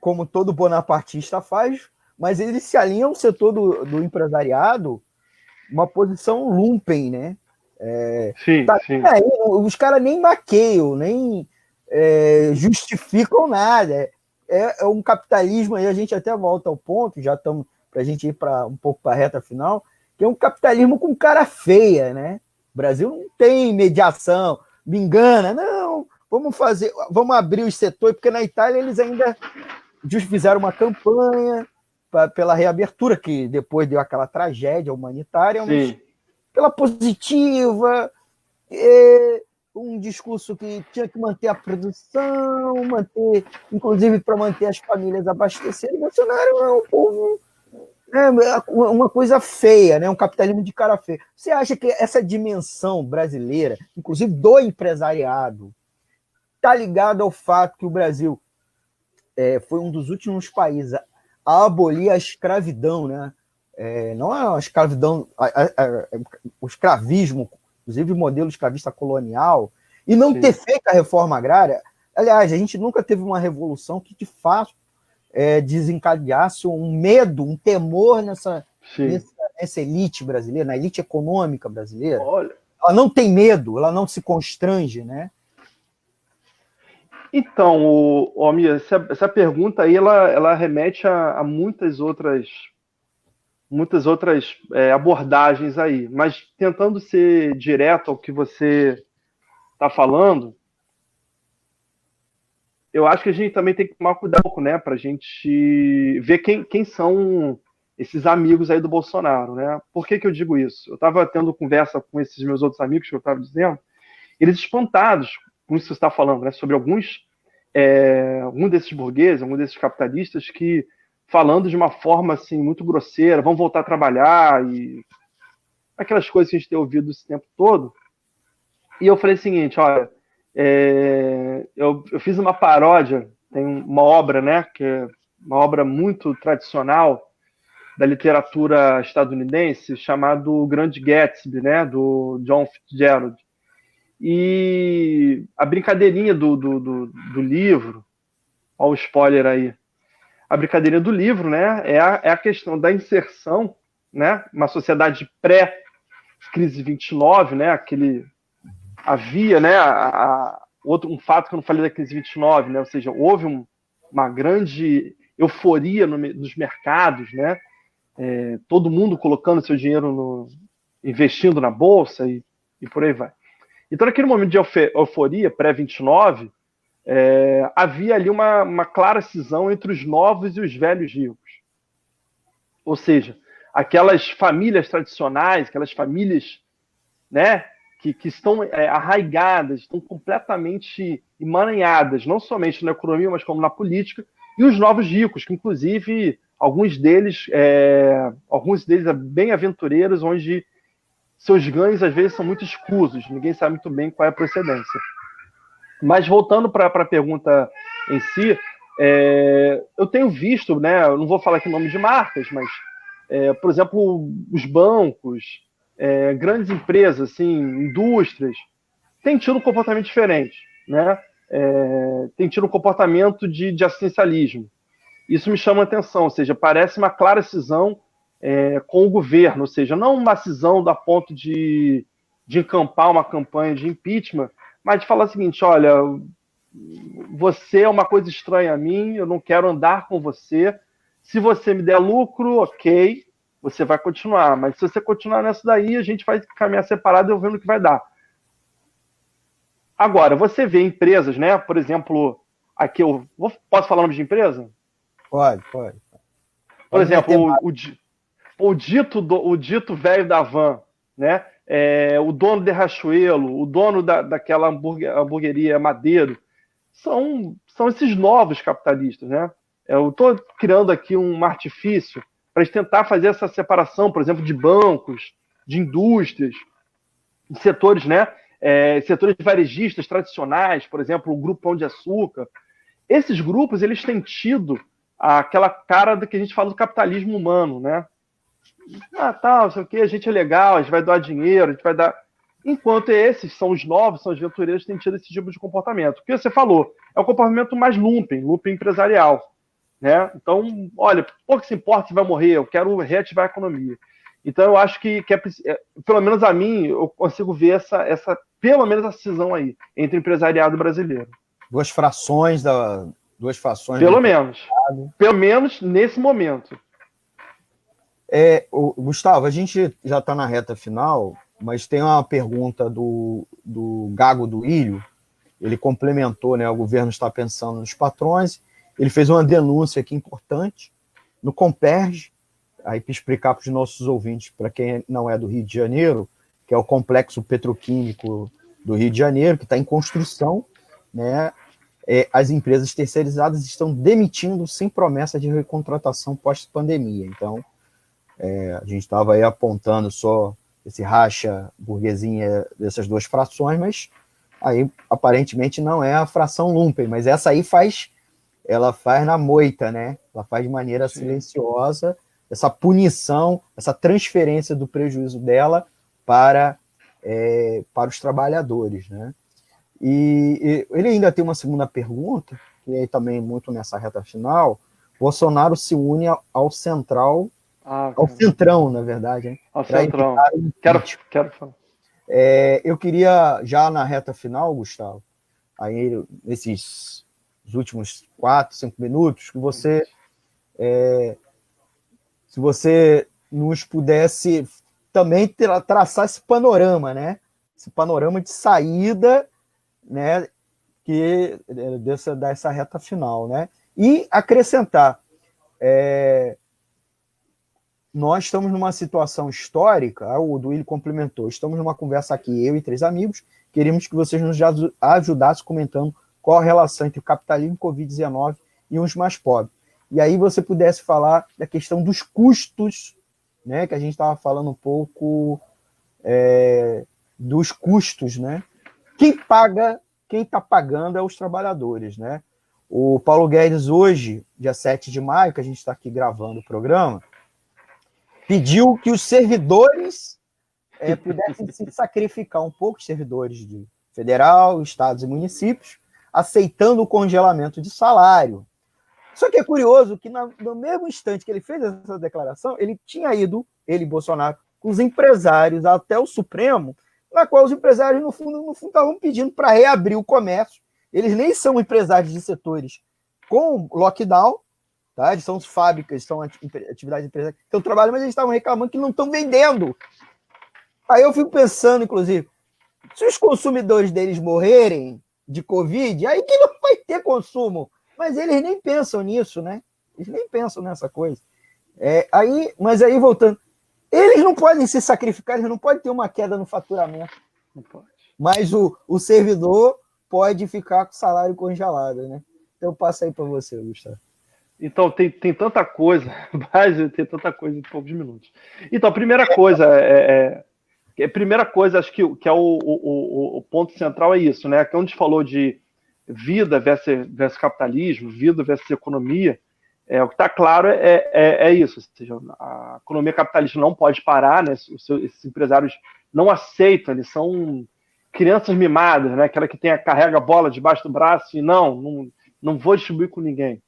como todo bonapartista faz, mas ele se alinha ao setor do empresariado, uma posição lumpen, né? Sim, sim. Os caras nem maqueiam, nem justificam nada. É um capitalismo, aí a gente até volta ao ponto, já estamos para a gente ir um pouco para a reta final, que é um capitalismo com cara feia, né? O Brasil não tem mediação, me engana, não, vamos abrir os setores, porque na Itália eles ainda fizeram uma campanha pela reabertura, que depois deu aquela tragédia humanitária, mas pela positiva, um discurso que tinha que manter a produção, inclusive para manter as famílias abastecidas. Bolsonaro é um povo, uma coisa feia, né? Um capitalismo de cara feia. Você acha que essa dimensão brasileira, inclusive do empresariado, está ligada ao fato que o Brasil foi um dos últimos países a abolir a escravidão, né? Não a escravidão, o escravismo, inclusive o modelo escravista colonial, e não ter feito a reforma agrária. Aliás, a gente nunca teve uma revolução que, de fato, desencadeasse um medo, um temor nessa elite brasileira, na elite econômica brasileira. Olha, ela não tem medo, ela não se constrange, né? Então, Almir, essa pergunta aí, ela remete a muitas outras abordagens aí, mas tentando ser direto ao que você está falando, eu acho que a gente também tem que tomar cuidado, né, para a gente ver quem são esses amigos aí do Bolsonaro, né? Por que eu digo isso? Eu estava tendo conversa com esses meus outros amigos que eu estava dizendo, eles espantados com isso que você está falando, né, sobre alguns desses burgueses, algum desses capitalistas que falando de uma forma assim muito grosseira, vão voltar a trabalhar e aquelas coisas que a gente tem ouvido esse tempo todo. E eu falei o seguinte, olha, eu fiz uma paródia, tem uma obra, né, que é uma obra muito tradicional da literatura estadunidense, chamado O Grande Gatsby, né, do John Fitzgerald. E a brincadeirinha do livro, olha o spoiler aí, a brincadeira do livro, né, é a questão da inserção, né, uma sociedade pré-crise 29, né, havia, né, um fato que eu não falei da crise 29, né, ou seja, houve uma grande euforia nos mercados, né, todo mundo colocando seu dinheiro investindo na bolsa e por aí vai. Então, naquele momento de euforia, pré-29, havia ali uma clara cisão entre os novos e os velhos ricos. Ou seja, aquelas famílias tradicionais, aquelas famílias, né, que estão arraigadas, estão completamente emaranhadas, não somente na economia, mas como na política, e os novos ricos, que inclusive alguns deles bem aventureiros, onde seus ganhos às vezes são muito escusos, ninguém sabe muito bem qual é a procedência. Mas voltando para a pergunta em si, eu tenho visto, né, eu não vou falar aqui o nome de marcas, mas, por exemplo, os bancos, grandes empresas, assim, indústrias, têm tido um comportamento diferente, né? Têm tido um comportamento de assistencialismo. Isso me chama a atenção, ou seja, parece uma clara cisão com o governo, ou seja, não uma cisão da ponto de encampar uma campanha de impeachment, mas de falar o seguinte, olha, você é uma coisa estranha a mim, eu não quero andar com você, se você me der lucro, ok, você vai continuar, mas se você continuar nessa daí, a gente vai caminhar separado e eu vendo o que vai dar. Agora, você vê empresas, né, por exemplo, aqui posso falar o nome de empresa? Pode. Por exemplo, o dito velho da van, né? O dono de Riachuelo, o dono daquela hamburgueria Madeiro, são esses novos capitalistas, né? Eu estou criando aqui um artifício para tentar fazer essa separação, por exemplo, de bancos, de indústrias, de setores, né? Setores varejistas tradicionais, por exemplo, o Grupo Pão de Açúcar. Esses grupos, eles têm tido aquela cara do que a gente fala do capitalismo humano, né? Tal, sei o quê, a gente é legal, a gente vai doar dinheiro, a gente vai dar... enquanto esses são os novos, são os aventureiros que têm tido esse tipo de comportamento. O que você falou é o comportamento mais lumpen empresarial. Né? Então, olha, pouco se importa se vai morrer, eu quero reativar a economia. Então, eu acho que pelo menos a mim, eu consigo ver pelo menos essa cisão aí, entre o empresariado brasileiro. Duas fações. Pelo menos nesse momento. Gustavo, a gente já está na reta final, mas tem uma pergunta do Gago do Ilho. Ele complementou, né? O governo está pensando nos patrões. Ele fez uma denúncia aqui importante no Comperj, aí para explicar para os nossos ouvintes, para quem não é do Rio de Janeiro, que é o complexo petroquímico do Rio de Janeiro, que está em construção, né? As empresas terceirizadas estão demitindo sem promessa de recontratação pós-pandemia. Então, a gente estava aí apontando só esse racha burguesinha dessas duas frações, mas aí aparentemente não é a fração lumpen, mas essa aí ela faz na moita, né? Ela faz de maneira silenciosa essa punição, essa transferência do prejuízo dela para os trabalhadores, né? E ele ainda tem uma segunda pergunta, que é também muito nessa reta final. Bolsonaro se une ao Central, ao Centrão, na verdade, né? Ao Centrão. Quero falar. Eu queria, já na reta final, Gustavo, aí nesses últimos 4, 5 minutos, que você, se você nos pudesse também traçar esse panorama, né? Esse panorama de saída, né? Dessa reta final, né? E acrescentar, nós estamos numa situação histórica, o Duílio complementou, estamos numa conversa aqui, eu e 3 amigos, queríamos que vocês nos ajudassem comentando qual a relação entre o capitalismo, Covid-19 e os mais pobres. E aí você pudesse falar da questão dos custos, né, que a gente estava falando um pouco dos custos, né? Quem está pagando é os trabalhadores, né? O Paulo Guedes hoje, dia 7 de maio, que a gente está aqui gravando o programa, pediu que os servidores pudessem se sacrificar um pouco, os servidores de federal, estados e municípios, aceitando o congelamento de salário. Só que é curioso que no mesmo instante que ele fez essa declaração, ele tinha ido, Bolsonaro, com os empresários até o Supremo, na qual os empresários, no fundo, estavam pedindo para reabrir o comércio. Eles nem são empresários de setores com lockdown, tá? Eles são fábricas, são atividades empresariais que estão trabalhando, mas eles estavam reclamando que não estão vendendo. Aí eu fico pensando, inclusive, se os consumidores deles morrerem de Covid, aí que não vai ter consumo. Mas eles nem pensam nisso, né? Eles nem pensam nessa coisa. Mas aí, voltando, eles não podem se sacrificar, eles não podem ter uma queda no faturamento. Não pode. Mas o servidor pode ficar com o salário congelado, né? Então eu passo aí para você, Gustavo. Então, tem tanta coisa, mas tem tanta coisa em poucos minutos. Então, a primeira coisa acho que é o ponto central é isso, né? Que onde a gente falou de vida versus capitalismo, vida versus economia, o que está claro é isso. Ou seja, a economia capitalista não pode parar, né? Esses empresários não aceitam, eles são crianças mimadas, né? Aquela que carrega a bola debaixo do braço e não vou distribuir com ninguém.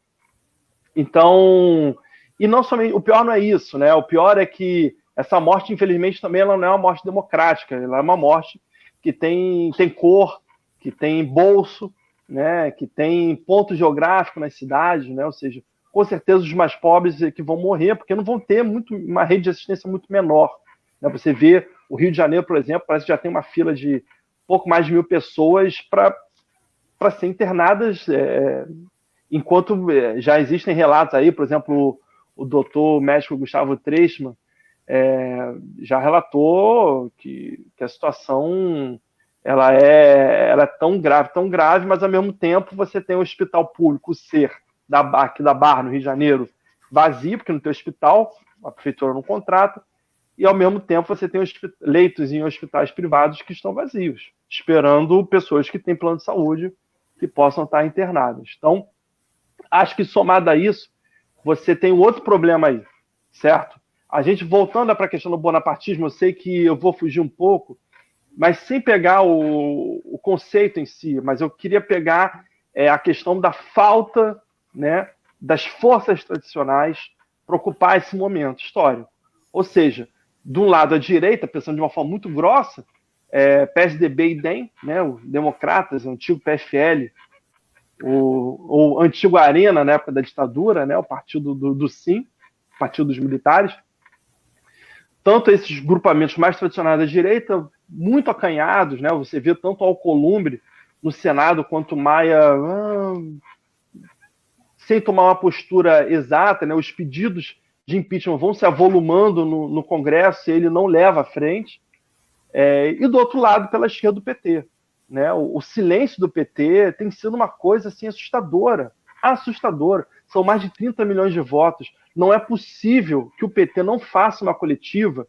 Então, e não somente, o pior não é isso, né? O pior é que essa morte, infelizmente, também ela não é uma morte democrática, ela é uma morte que tem cor, que tem bolso, né? Que tem ponto geográfico nas cidades, né? Ou seja, com certeza os mais pobres que vão morrer, porque não vão ter uma rede de assistência muito menor. Né? Você vê o Rio de Janeiro, por exemplo, parece que já tem uma fila de pouco mais de 1.000 pessoas para ser internadas, enquanto já existem relatos aí, por exemplo, o doutor médico Gustavo Treisman já relatou que a situação ela é tão grave, mas ao mesmo tempo você tem o hospital público, o SER, aqui da Barra, no Rio de Janeiro, vazio, porque não tem hospital, a prefeitura não contrata, e ao mesmo tempo você tem leitos em hospitais privados que estão vazios, esperando pessoas que têm plano de saúde que possam estar internadas. Então, acho que somado a isso, você tem outro problema aí, certo? A gente, voltando para a questão do bonapartismo, eu sei que eu vou fugir um pouco, mas sem pegar o conceito em si, mas eu queria pegar a questão da falta, né, das forças tradicionais para ocupar esse momento histórico. Ou seja, de um lado a direita, pensando de uma forma muito grossa, PSDB e DEM, né, os democratas, o antigo PFL, o antigo Arena, na época da ditadura, né, o partido do Sim, partido dos militares. Tanto esses grupamentos mais tradicionais da direita, muito acanhados, né, você vê tanto Alcolumbre no Senado quanto Maia sem tomar uma postura exata, né, os pedidos de impeachment vão se avolumando no Congresso e ele não leva à frente. E do outro lado, pela esquerda do PT. Né? O silêncio do PT tem sido uma coisa assim, assustadora. Assustadora. São mais de 30 milhões de votos. Não é possível que o PT não faça uma coletiva.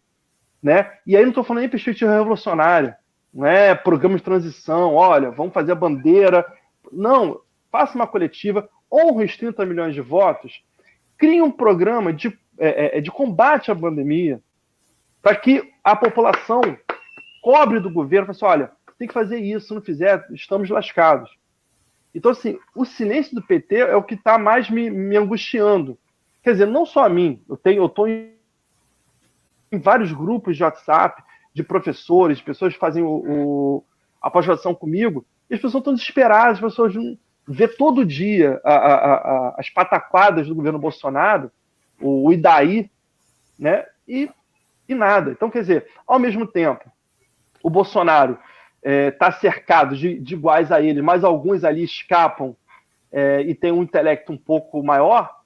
Né? E aí não estou falando em perspectiva revolucionária. Não é programa de transição, olha, vamos fazer a bandeira. Não, faça uma coletiva, honre os 30 milhões de votos, crie um programa de combate à pandemia, para que a população cobre do governo, fala assim, olha, tem que fazer isso, se não fizer, estamos lascados. Então, assim, o silêncio do PT é o que está mais me angustiando. Quer dizer, não só a mim, eu estou em vários grupos de WhatsApp, de professores, de pessoas que fazem a pós-graduação comigo, e as pessoas estão desesperadas, as pessoas vê todo dia as pataquadas do governo Bolsonaro, o Idaí, né? E nada. Então, quer dizer, ao mesmo tempo, o Bolsonaro está cercado de iguais a ele, mas alguns ali escapam e têm um intelecto um pouco maior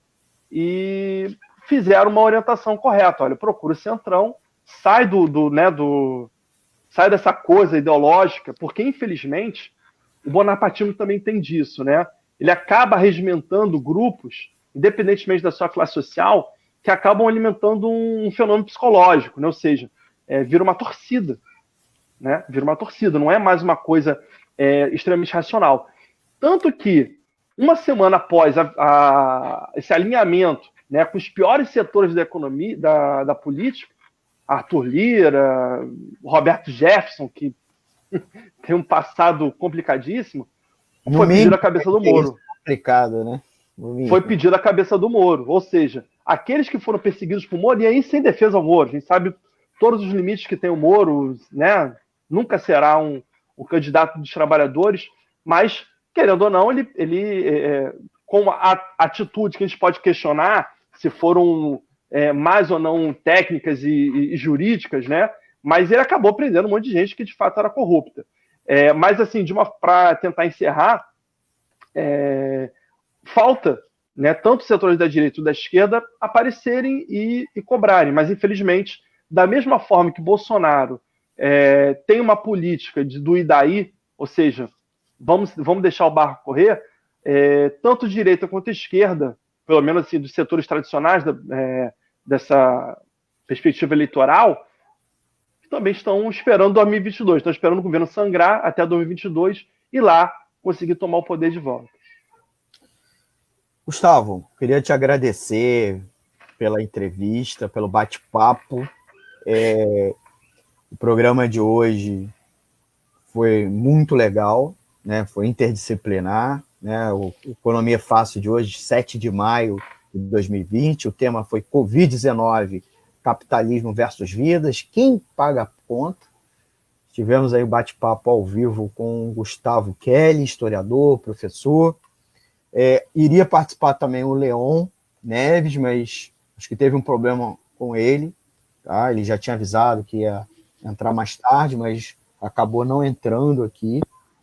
e fizeram uma orientação correta. Olha, procura o centrão, sai sai dessa coisa ideológica, porque, infelizmente, o bonapartismo também tem disso, né? Ele acaba regimentando grupos, independentemente da sua classe social, que acabam alimentando um fenômeno psicológico, né? Ou seja, vira uma torcida. Né? Vira uma torcida, não é mais uma coisa extremamente racional. Tanto que, uma semana após esse alinhamento, né, com os piores setores da economia, da política, Arthur Lira, Roberto Jefferson, que tem um passado complicadíssimo, foi pedido a cabeça do Moro. Complicado, né? Foi pedido a cabeça do Moro. Ou seja, aqueles que foram perseguidos por Moro, e aí sem defesa ao Moro, a gente sabe todos os limites que tem o Moro, né? Nunca será o candidato dos trabalhadores, mas, querendo ou não, ele com a atitude que a gente pode questionar se foram mais ou não técnicas e jurídicas, né? Mas ele acabou prendendo um monte de gente que de fato era corrupta. Mas, assim, para tentar encerrar, falta, né, tanto os setores da direita quanto da esquerda aparecerem e cobrarem, mas infelizmente, da mesma forma que Bolsonaro tem uma política do Idaí, ou seja, vamos deixar o barco correr, tanto direita quanto esquerda, pelo menos assim, dos setores tradicionais dessa perspectiva eleitoral, também estão esperando 2022, estão esperando o governo sangrar até 2022 e lá conseguir tomar o poder de volta. Gustavo, queria te agradecer pela entrevista, pelo bate-papo. O programa de hoje foi muito legal, né? Foi interdisciplinar, né? O Economia Fácil de hoje, 7 de maio de 2020, o tema foi Covid-19, capitalismo versus vidas, quem paga a conta? Tivemos aí o bate-papo ao vivo com o Gustavo Kelly, historiador, professor. Iria participar também o Leon Neves, mas acho que teve um problema com ele. Tá? Ele já tinha avisado que ia entrar mais tarde, mas acabou não entrando aqui.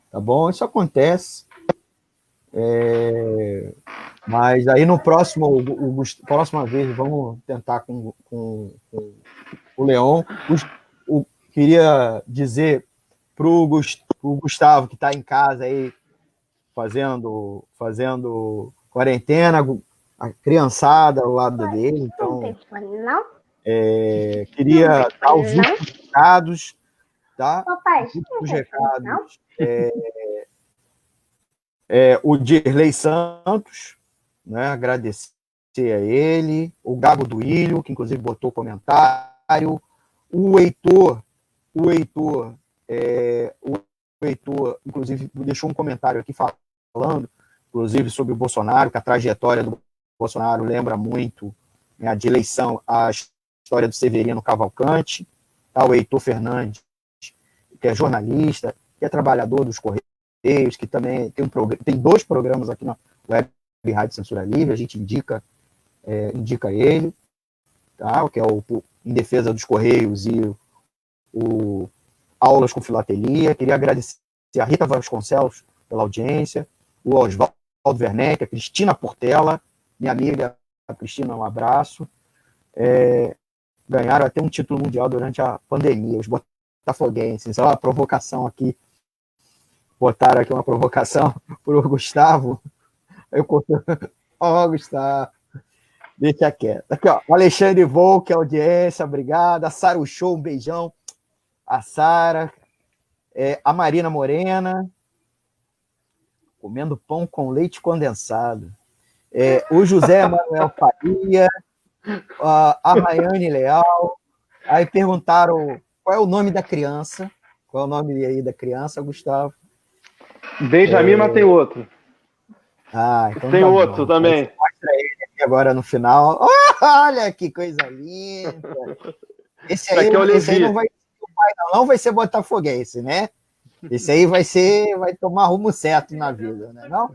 Tá bom? Isso acontece. Mas aí no próxima vez vamos tentar com o Leon. Queria dizer para o Gustavo, que está em casa aí, fazendo quarentena, a criançada ao lado dele. Então, queria dar os últimos recados, tá? Os últimos recados. O Dirley Santos, né? Agradecer a ele, o Gabo Duílio, que inclusive botou comentário, o Heitor O Heitor, inclusive, deixou um comentário aqui falando, inclusive, sobre o Bolsonaro, que a trajetória do Bolsonaro lembra muito, né, de eleição, a história do Severino Cavalcante, tá? O Heitor Fernandes, que é jornalista, que é trabalhador dos Correios, que também tem 2 programas aqui na Web Rádio Censura Livre, a gente indica ele, tá? Que é o Em Defesa dos Correios e o Aulas com Filatelia. Queria agradecer a Rita Vasconcelos pela audiência, o Oswaldo Werneck, a Cristina Portela, minha amiga a Cristina, um abraço. Ganharam até um título mundial durante a pandemia, os botafoguenses. Olha a provocação aqui. Botaram aqui uma provocação para o Gustavo. Gustavo. Deixa quieto. Aqui, ó. Alexandre Volk, audiência, obrigado. A Sara Show, um beijão. A Sara. A Marina Morena. Comendo pão com leite condensado. O José Manuel Faria. A Rayane Leal. Aí perguntaram qual é o nome da criança. Qual é o nome aí da criança, Gustavo? Benjamin, mas tem outro. Então tem outro bom. Também. Mostra ele aqui agora no final. Olha que coisa linda. Esse aí não vai ser o pai, não vai ser botafoguense, né? Esse aí vai tomar rumo certo na vida, né? Não?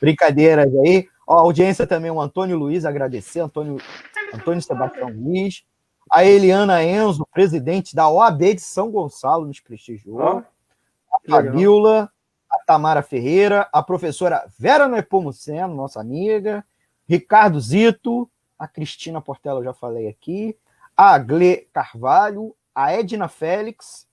Brincadeiras aí. A audiência também, o Antônio Luiz, agradecer, Antônio Sebastião Luiz. A Eliana Enzo, presidente da OAB de São Gonçalo, nos prestigiou. A Fabiola, a Tamara Ferreira, a professora Vera Nepomuceno, nossa amiga, Ricardo Zito, a Cristina Portela, eu já falei aqui, a Agle Carvalho, a Edna Félix.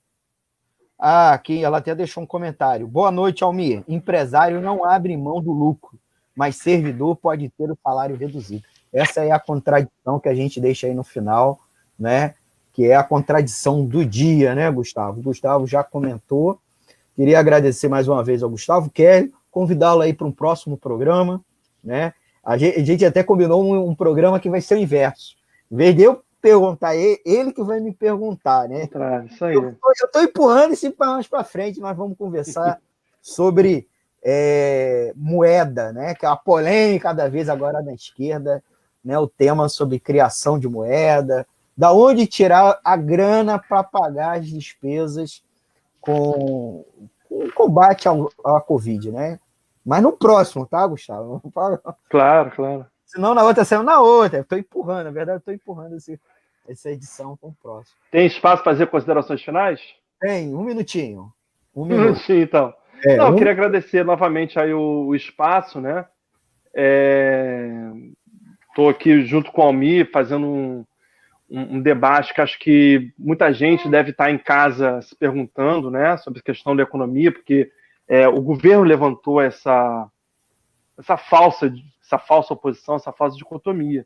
Aqui ela até deixou um comentário. Boa noite, Almir. Empresário não abre mão do lucro, mas servidor pode ter o salário reduzido. Essa é a contradição que a gente deixa aí no final, né? Que é a contradição do dia, né, Gustavo? O Gustavo já comentou. Queria agradecer mais uma vez ao Gustavo Kelly, convidá-lo aí para um próximo programa, né? A gente até combinou um programa que vai ser o inverso. Em vez de eu perguntar, ele que vai me perguntar, né? Isso aí. Eu estou empurrando esse mais para frente, nós vamos conversar sobre moeda, né? Que é uma polêmica cada vez agora na esquerda, né? O tema sobre criação de moeda, da onde tirar a grana para pagar as despesas com o combate à Covid, né? Mas no próximo, tá, Gustavo? Claro. Senão na outra saiu na outra. Eu estou empurrando, na verdade, estou empurrando essa edição para o próximo. Tem espaço para fazer considerações finais? Tem, um minutinho. Um minutinho, então. Eu queria agradecer novamente aí o espaço, né? Estou aqui junto com o Almir fazendo um debate que acho que muita gente deve estar em casa se perguntando, né, sobre a questão da economia, porque o governo levantou essa falsa oposição, essa falsa dicotomia.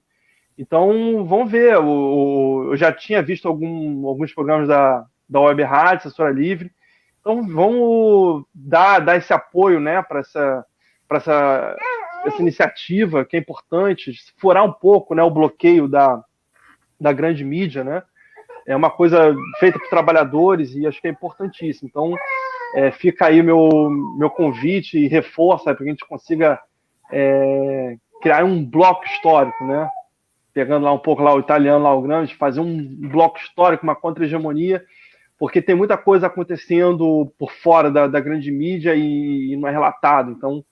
Então, vamos ver. Eu já tinha visto alguns programas da Web Rádio, Censura Livre. Então, vamos dar esse apoio, né, para essa iniciativa que é importante, furar um pouco, né, o bloqueio da grande mídia, né? É uma coisa feita por trabalhadores e acho que é importantíssimo. Então, fica aí meu convite e reforça para que a gente consiga criar um bloco histórico, né? Pegando lá um pouco lá o italiano, lá o grande, fazer um bloco histórico, uma contra-hegemonia, porque tem muita coisa acontecendo por fora da grande mídia e não é relatado. Então,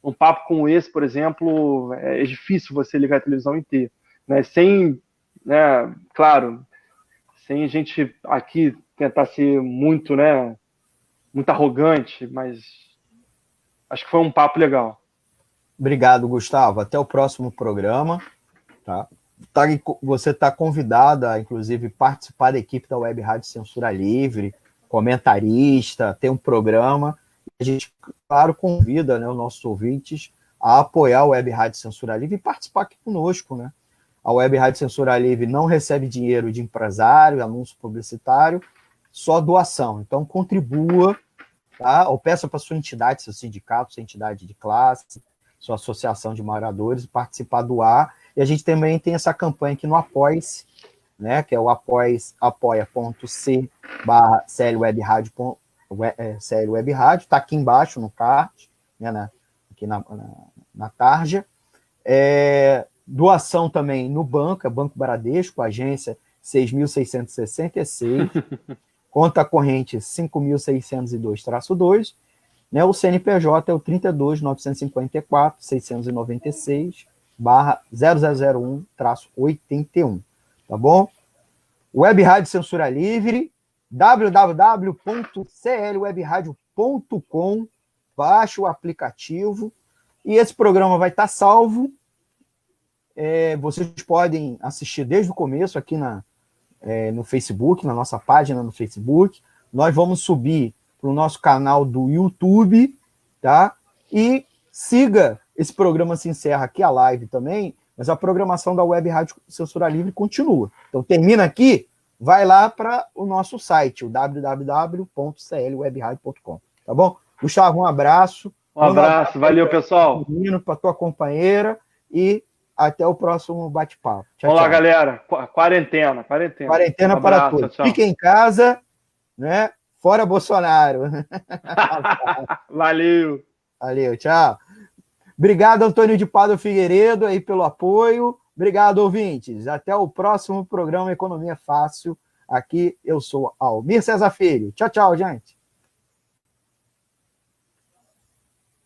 um papo como esse, por exemplo, é difícil você ligar a televisão e ter, né? Sem, né, claro, sem a gente aqui tentar ser muito, né, muito arrogante, mas acho que foi um papo legal. Obrigado, Gustavo. Até o próximo programa. Tá? Você está convidada a, inclusive, participar da equipe da Web Rádio Censura Livre, comentarista, tem um programa. A gente, claro, convida, né, os nossos ouvintes a apoiar a Web Rádio Censura Livre e participar aqui conosco, né? A Web Rádio Censura Livre não recebe dinheiro de empresário, anúncio publicitário, só doação. Então, contribua, tá? Ou peça para sua entidade, seu sindicato, sua entidade de classe, sua associação de moradores, participar, doar. E a gente também tem essa campanha aqui no Apoie-se, né, que é o apoia.c/CL Web Rádio, está aqui embaixo no card, né, aqui na tarja. Doação também no banco, Banco Bradesco, agência 6.666, conta corrente 5.602-2, né, o CNPJ é o 32.954-696/0001-81, tá bom? Web Rádio Censura Livre, www.clwebradio.com, baixa o aplicativo, e esse programa vai estar salvo. Vocês podem assistir desde o começo aqui no Facebook, na nossa página no Facebook. Nós vamos subir para o nosso canal do YouTube, tá? E siga, esse programa se encerra aqui, a live também, mas a programação da Web Rádio Censura Livre continua. Então, termina aqui, vai lá para o nosso site, o www.clwebradio.com, tá bom? Gustavo, um abraço. Um abraço, valeu, pessoal. Para tua companheira e até o próximo bate-papo. Vamos lá, galera. Quarentena. Quarentena um para todos. Tchau. Fiquem em casa, né? Fora Bolsonaro. Valeu, tchau. Obrigado, Antônio de Pádua Figueiredo, aí pelo apoio. Obrigado, ouvintes. Até o próximo programa Economia Fácil. Aqui eu sou Almir César Filho. Tchau, gente.